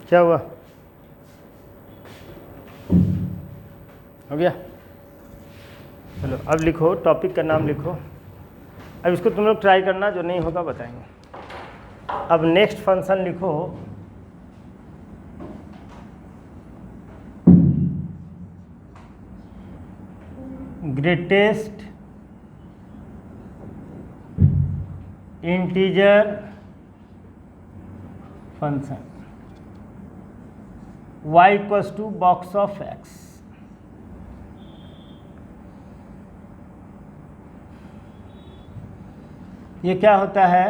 क्या हुआ, हो गया? चलो अब लिखो, टॉपिक का नाम लिखो। अब इसको तुम लोग ट्राई करना, जो नहीं होगा बताएंगे। अब नेक्स्ट फंक्शन लिखो, greatest integer function y equals to box of x। ये क्या होता है?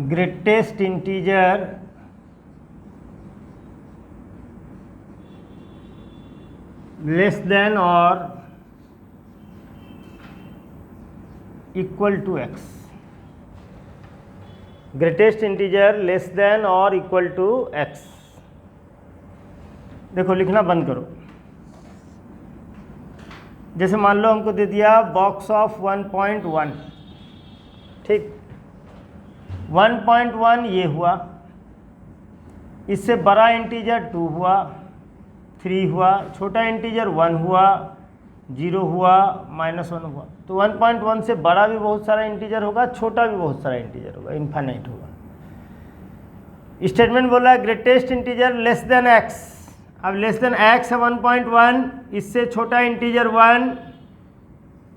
ग्रेटेस्ट इंटीजर लेस देन और equal to x। Greatest integer less than और इक्वल टू x। देखो लिखना बंद करो। जैसे मान लो हमको दे दिया बॉक्स ऑफ 1.1, ठीक, 1.1 ये हुआ, इससे बड़ा इंटीजर 2 हुआ, 3 हुआ, छोटा इंटीजर 1 हुआ, 0 हुआ, -1 हुआ। तो 1.1 से बड़ा भी बहुत सारा इंटीजर होगा, छोटा भी बहुत सारा इंटीजर होगा, इनफाइनाइट होगा। स्टेटमेंट बोल रहा है greatest integer less then x। अब लेस देन x है 1.1, इससे छोटा इंटीजर 1,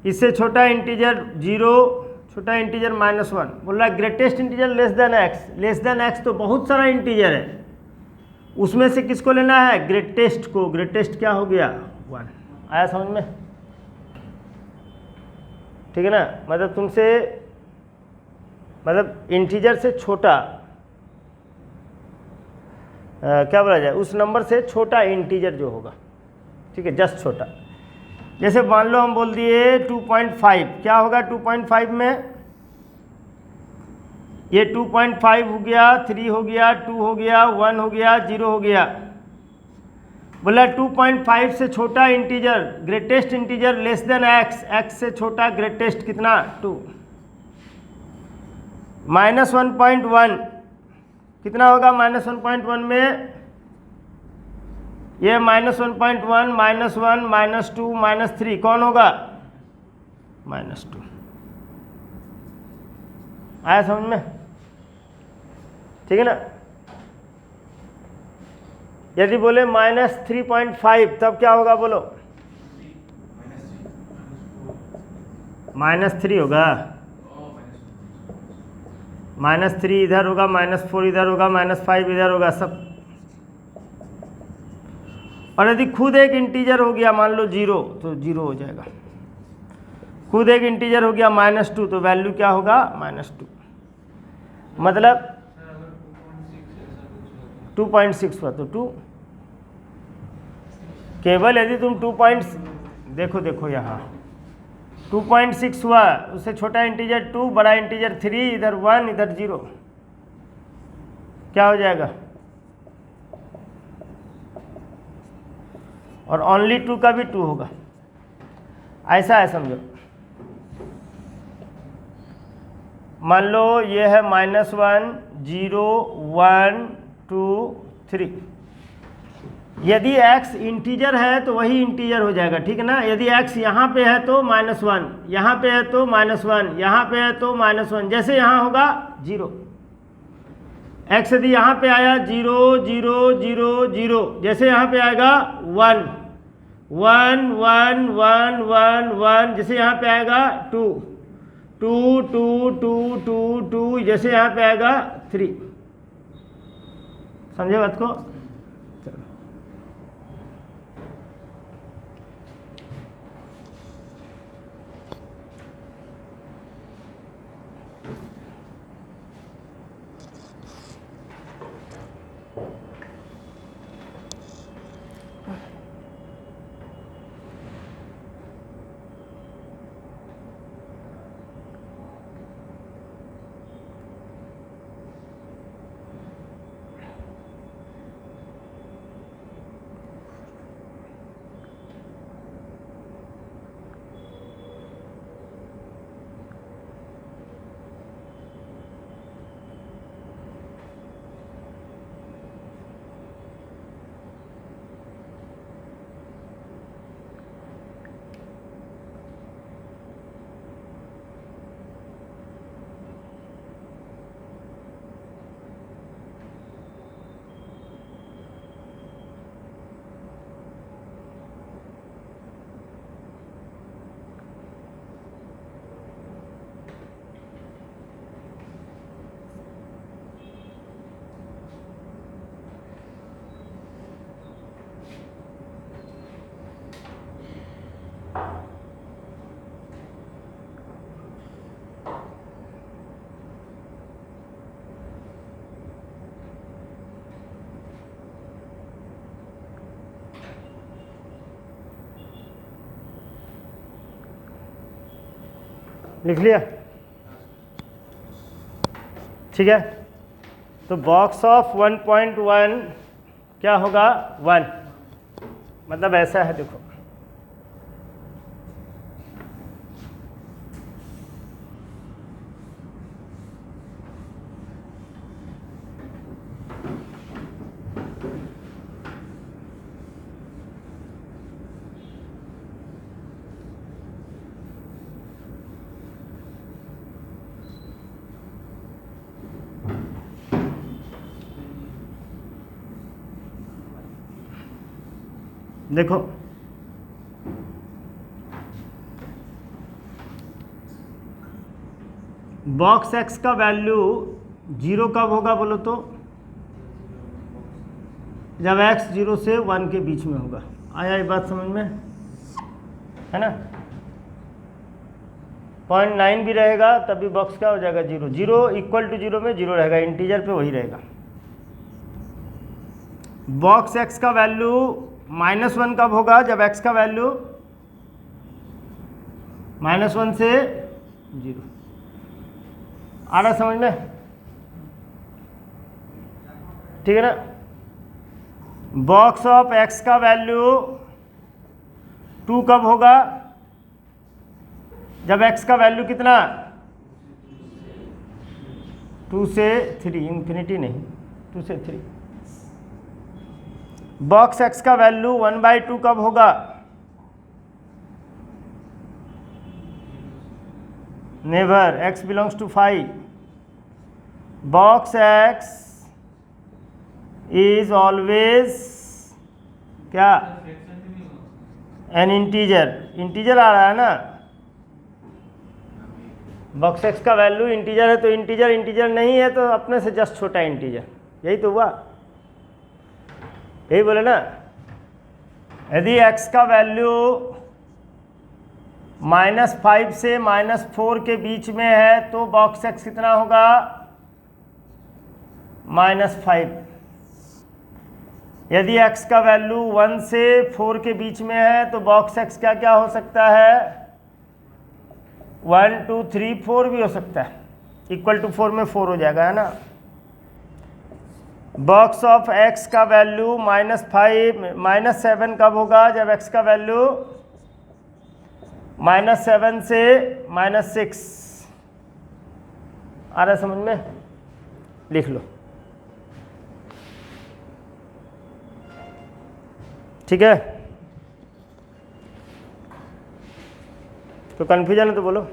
इससे छोटा इंटीजर 0, छोटा इंटीजर -1। बोल रहा है greatest integer less then x। Less than x तो बहुत सारा इंटीजर है, उसमें से किसको लेना है? ग्रेटेस्ट को। ग्रेटेस्ट क्या हो गया? 1। आया समझ में? ठीक है ना, मतलब तुमसे, मतलब इंटीजर से छोटा, क्या बोला जाए, उस नंबर से छोटा इंटीजर जो होगा, ठीक है, जस्ट छोटा। जैसे मान लो हम बोल दिए 2.5, क्या होगा 2.5 में? ये 2.5 हो गया, 3 हो गया, 2 हो गया, 1 हो गया, 0 हो गया। बोला 2.5 से छोटा integer, greatest integer less then x, x से छोटा ग्रेटेस्ट कितना? 2। -1.1 कितना होगा? -1.1 में ये -1.1, -1, -2, -3 कौन होगा? -2। आया समझ में? ठीक है ना। यदि बोले -3.5 तब क्या होगा बोलो? -3 होगा, -3 इधर होगा, -4 इधर होगा, -5 इधर होगा, सब। और यदि खुद एक इंटीजर हो गया, मान लो 0, तो 0 हो जाएगा। खुद एक इंटीजर हो गया -2, तो वैल्यू क्या होगा? -2। मतलब 2.6 हुआ तो 2। केवल यदि तुम 2. देखो यहाँ 2.6 हुआ, उससे छोटा इंटीजर 2, बड़ा इंटीजर 3, इधर 1, इधर 0, क्या हो जाएगा? और ओनली 2 का भी 2 होगा, ऐसा है समझो। मान लो ये है -1 0 1 2 3। यदि x इंटीजर है तो वही इंटीजर हो जाएगा, ठीक है ना। यदि x यहाँ पे है तो -1, यहाँ पे है तो -1, यहाँ पे है तो -1, जैसे यहाँ होगा 0। x यदि यहाँ पे आया 0 0 0 0, जैसे यहाँ पे आएगा 1 1 1 1 1 1, जैसे यहाँ पे आएगा 2 2 2 2 2 2, जैसे यहाँ पे आएगा 3। समझे बात को। लिख लिया, ठीक है। तो बॉक्स ऑफ 1.1 क्या होगा 1, मतलब ऐसा है देखो। देखो बॉक्स एक्स का वैल्यू 0 कब होगा बोलो तो, जब x 0 से 1 के बीच में होगा। आया ये बात समझ में, है ना। 0.9 भी रहेगा तब भी बॉक्स क्या हो जाएगा 0, 0 इक्वल टू 0 में 0 रहेगा, इंटीजर पे वही रहेगा। बॉक्स x का वैल्यू -1 कब होगा, जब x का वैल्यू -1 से 0। आ रहा समझ में, ठीक है ना। बॉक्स ऑफ x का वैल्यू 2 कब होगा, जब x का वैल्यू कितना 2 से 3, इन्फिनिटी नहीं 2 से 3। बॉक्स x का वैल्यू 1/2 कब होगा, never, x belongs to 5। Box x is always क्या, एन इंटीजर, इंटीजर आ रहा है ना। बॉक्स x का वैल्यू इंटीजर है तो इंटीजर, इंटीजर नहीं है तो अपने से जस्ट छोटा इंटीजर, यही तो हुआ, यही बोले ना। यदि x का वैल्यू -5 से -4 के बीच में है तो बॉक्स x कितना होगा -5। यदि x का वैल्यू 1 से 4 के बीच में है तो बॉक्स x क्या क्या हो सकता है 1 2 3 4 भी हो सकता है, इक्वल टू 4 में 4 हो जाएगा, है ना। बॉक्स ऑफ x का वैल्यू -7 कब होगा? जब x का वैल्यू -7 से -6 आ रहा है समझ में? लिख लो, ठीक है। तो कन्फ्यूजन है तो बोलो।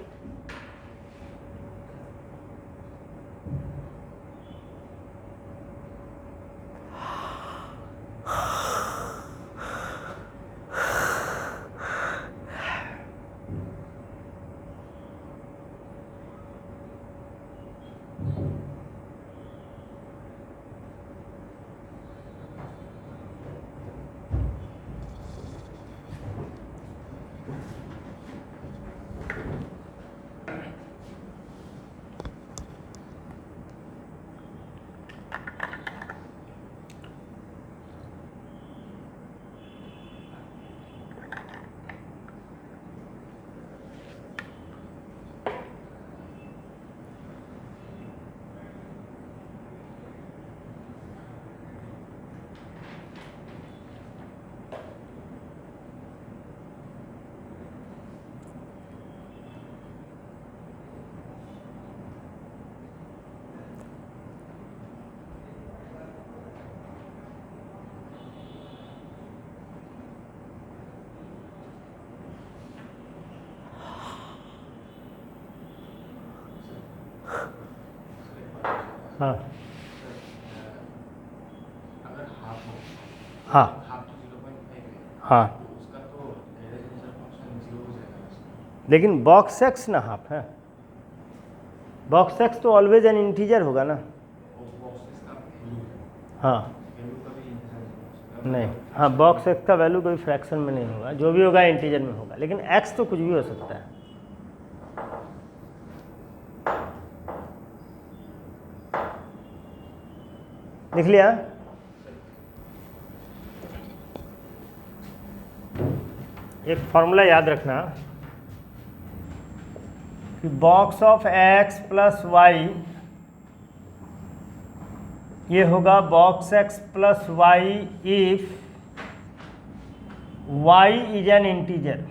हाँ हाँ हाँ, लेकिन बॉक्स एक्स ना हाफ है। बॉक्स एक्स तो ऑलवेज एन इंटीजर होगा ना। हाँ नहीं, हाँ बॉक्स एक्स का वैल्यू कोई फ्रैक्शन में नहीं होगा, जो भी होगा इंटीजर में होगा, लेकिन एक्स तो कुछ भी हो सकता है। लिख लिया? एक फॉर्मूला याद रखना कि box of x plus y ये होगा box x plus y if y is an integer.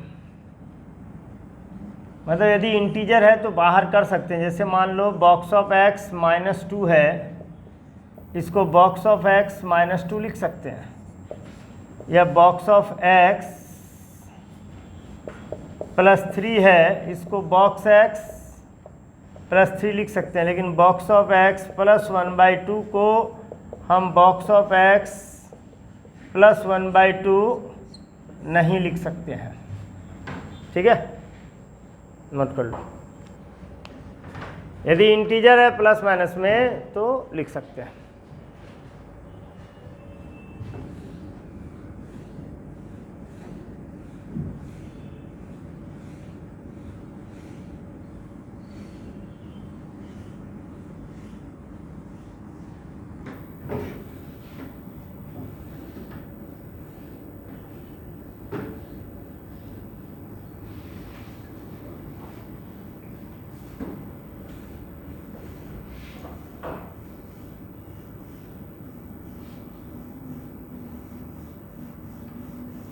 मतलब यदि इंटीजर है तो बाहर कर सकते हैं। जैसे मान लो बॉक्स ऑफ एक्स -2 है, इसको बॉक्स ऑफ एक्स -2 लिख सकते हैं, या बॉक्स ऑफ एक्स +3 है, इसको बॉक्स एक्स +3 लिख सकते हैं। लेकिन बॉक्स ऑफ एक्स +1/2 को हम बॉक्स ऑफ एक्स +1/2 नहीं लिख सकते हैं। ठीक है, नोट कर लो। यदि इंटीजर है प्लस माइनस में तो लिख सकते हैं।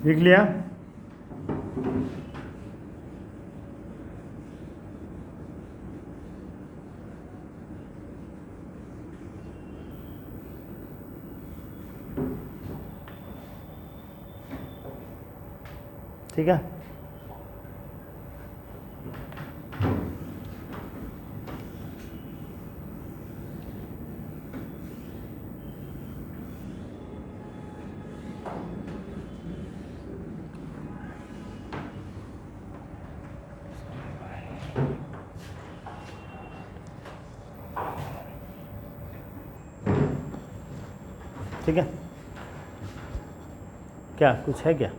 लिख लिया? ठीक है, ठीक है। क्या कुछ है क्या?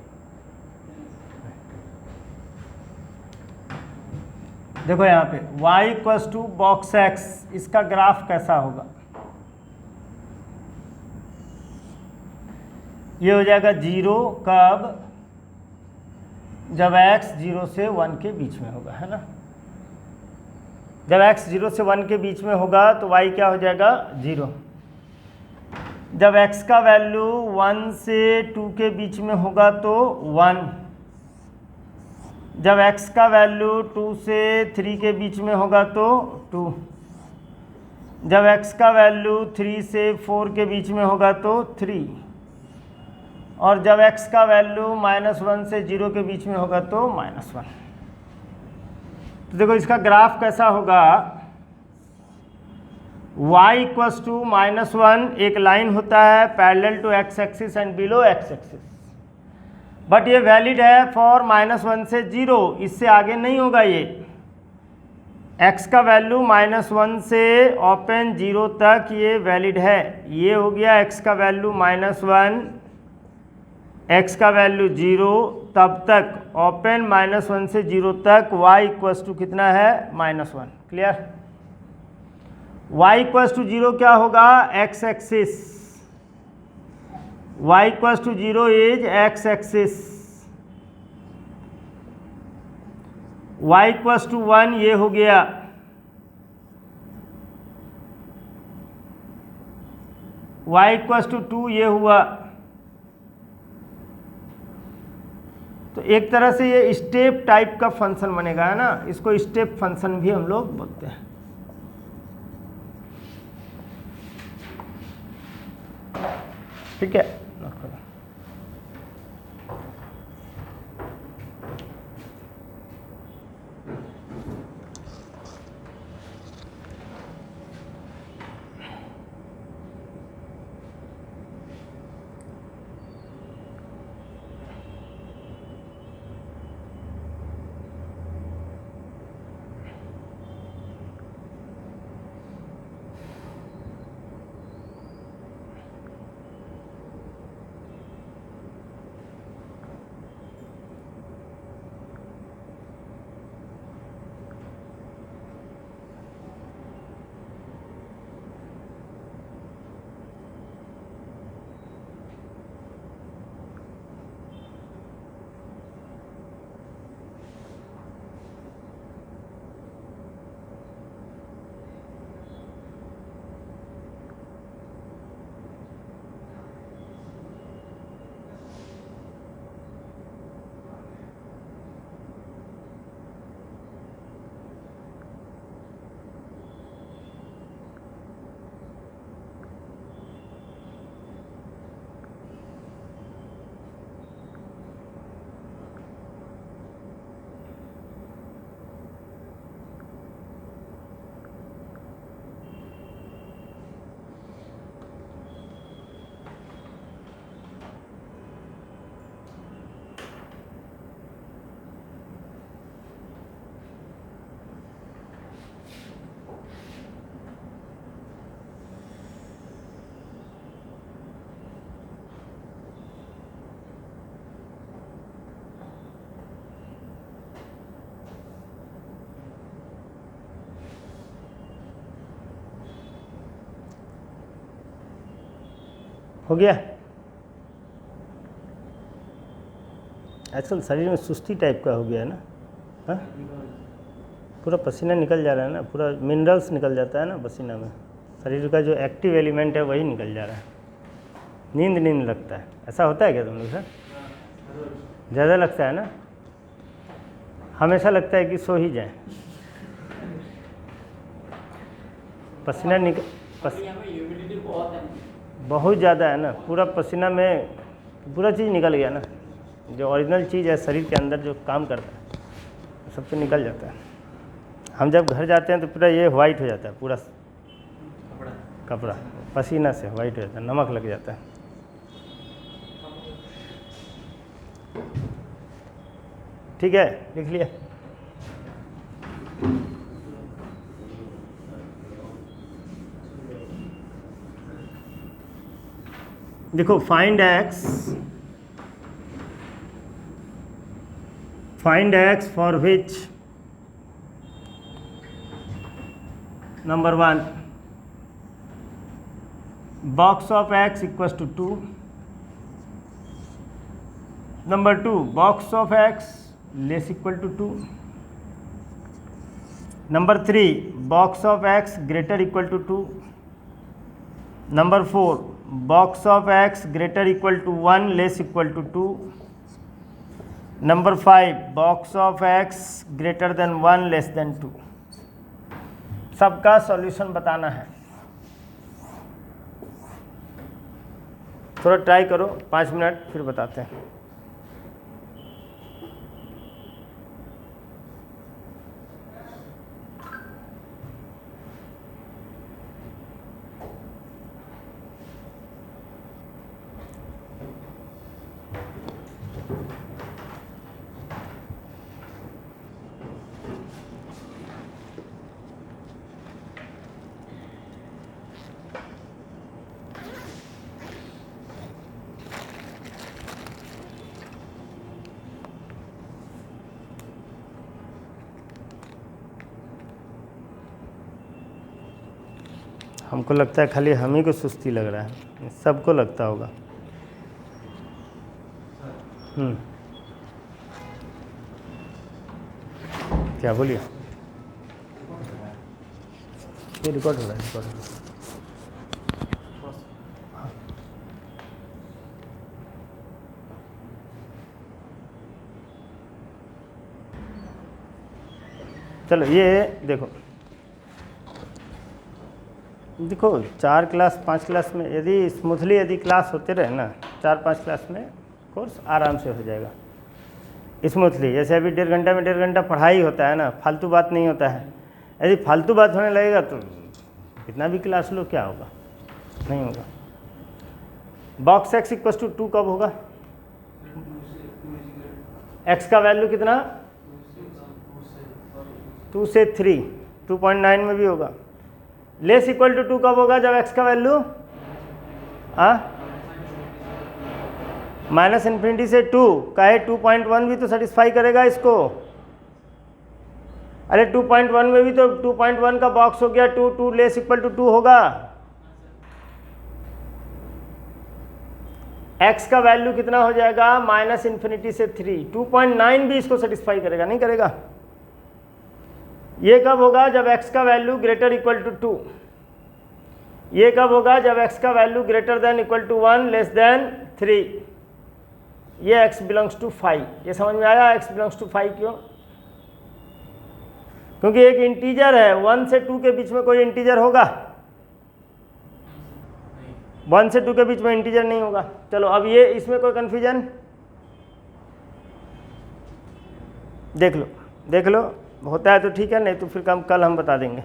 देखो यहाँ पे y = बॉक्स x, इसका ग्राफ कैसा होगा? ये हो जाएगा 0 कब? जब x 0 से 1 के बीच में होगा, है ना। जब x 0 से 1 के बीच में होगा तो y क्या हो जाएगा? 0। जब x का वैल्यू 1 से 2 के बीच में होगा तो 1, जब x का वैल्यू 2 से 3 के बीच में होगा तो 2, जब x का वैल्यू 3 से 4 के बीच में होगा तो 3, और जब x का वैल्यू -1 से 0 के बीच में होगा तो -1। तो देखो इसका ग्राफ कैसा होगा, y इक्वल्स टू -1 एक लाइन होता है parallel to x axis and below x axis, but ये वैलिड है फॉर -1 से 0, इससे आगे नहीं होगा ये। x का वैल्यू -1 से ओपन 0 तक ये वैलिड है। ये हो गया x का वैल्यू -1, x का वैल्यू 0, तब तक ओपन -1 से 0 तक y इक्वल्स टू कितना है -1। क्लियर। y इक्वल्स टू 0 क्या होगा, x axis, y equals to 0 is x axis, y equals to 1 ये हो गया, y इक्वल्स टू 2 ये हुआ। तो एक तरह से ये स्टेप टाइप का फंक्शन बनेगा, है ना, इसको स्टेप फंक्शन भी हम लोग बोलते हैं। ठीक है। हो गया। आजकल शरीर में सुस्ती टाइप का हो गया है ना, हाँ, पूरा पसीना निकल जा रहा है ना, पूरा मिनरल्स निकल जाता है ना पसीना में, शरीर का जो एक्टिव एलिमेंट है वही निकल जा रहा है, नींद नींद लगता है। ऐसा होता है क्या तुम लोग सर? ज़्यादा लगता है ना, हमेशा लगता है कि सो ही जाए। पसीना बहुत ज़्यादा है ना, पूरा पसीना में पूरा चीज़ निकल गया ना, जो ओरिजिनल चीज़ है शरीर के अंदर जो काम करता है सब तो निकल जाता है। हम जब घर जाते हैं तो पूरा ये वाइट हो जाता है, पूरा कपड़ा पसीना से वाइट हो जाता है, नमक लग जाता है। ठीक है, लिख लिया। देखो find x for which number 1 box of x equals to 2, number 2 box of x less equal to 2, number 3 box of x greater equal to 2, number 4 box of x greater equal to 1 less equal to 2। Number 5 box of x greater than 1 less than 2। सबका solution बताना है। थोड़ा try करो, 5 minute फिर बताते हैं। हमको लगता है खाली हम ही को सुस्ती लग रहा है, सबको लगता होगा। क्या बोलिए? ये रिकॉर्ड हो रहा है, रिकॉर्ड हो रहा है। चलो ये देखो 4 क्लास 5 क्लास में यदि स्मूथली यदि क्लास होते रहे ना, 4-5 क्लास में कोर्स आराम से हो जाएगा स्मूथली। जैसे अभी 1.5 घंटा में 1.5 घंटा पढ़ाई होता है ना, फालतू बात नहीं होता है। यदि फालतू बात होने लगेगा तो कितना भी क्लास लो क्या होगा, नहीं होगा। बॉक्स एक्स इक्वल टू 2 कब होगा? एक्स का वैल्यू कितना? 2 से 3, 2.9 में भी होगा। लेस इक्वल टू 2 कब होगा? जब एक्स का वैल्यू माइनस इन्फिनिटी से 2 कहे 2.1 भी तो सेटिस्फाई करेगा इसको। अरे 2.1 में भी तो 2.1 का बॉक्स हो गया, 2 लेस इक्वल टू 2 होगा। एक्स का वैल्यू कितना हो जाएगा? माइनस इन्फिनिटी से 3, 2.9 भी इसको सेटिस्फाई करेगा, नहीं करेगा? ये कब होगा? जब x का वैल्यू ग्रेटर इक्वल टू 2। ये कब होगा? जब x का value greater than equal to 1 less than 3। ये x बिलोंग्स टू 5। ये समझ में आया x बिलोंग्स टू 5 क्यों? क्योंकि एक इंटीजर है, 1 से 2 के बीच में कोई इंटीजर होगा? 1 से 2 के बीच में इंटीजर नहीं होगा। चलो अब ये इसमें कोई कन्फ्यूजन? देख लो, देख लो, होता है तो ठीक है, नहीं तो फिर कल हम बता देंगे।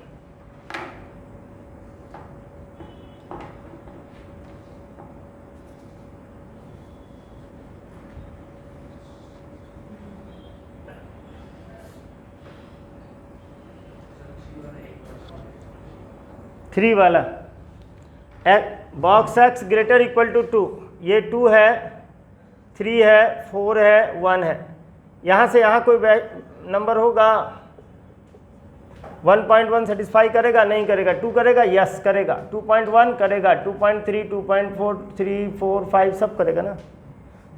थ्री वाला box x greater equal to 2, ये 2 है, 3 है, 4 है, 1 है। यहाँ से यहाँ कोई नंबर होगा? 1.1 सेटिस्फाई करेगा? नहीं करेगा। 2 करेगा? यस करेगा। 2.1 करेगा, 2.3, 2.4, 3, 4, 5 सब करेगा ना।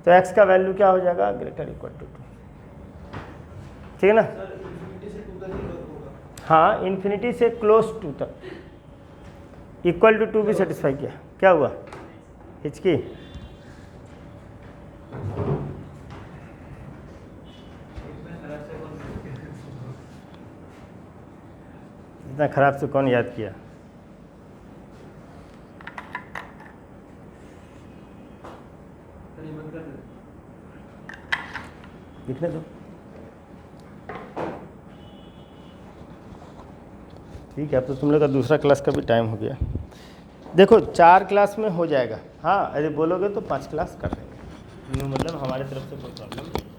तो x का वैल्यू क्या हो जाएगा? Greater equal to 2। ठीक है ना? हाँ, इन्फिनिटी से क्लोज टू तक। इक्वल टू 2 भी सेटिस्फाई किया, क्या हुआ? हिचकी? इतना खराब से कौन याद किया? लिखने दो। ठीक है, अब तो तुम लोग का दूसरा क्लास का भी टाइम हो गया। देखो 4 क्लास में हो जाएगा। हाँ, अरे बोलोगे तो 5 क्लास कर देंगे, मतलब हमारे तरफ से कोई प्रॉब्लम नहीं।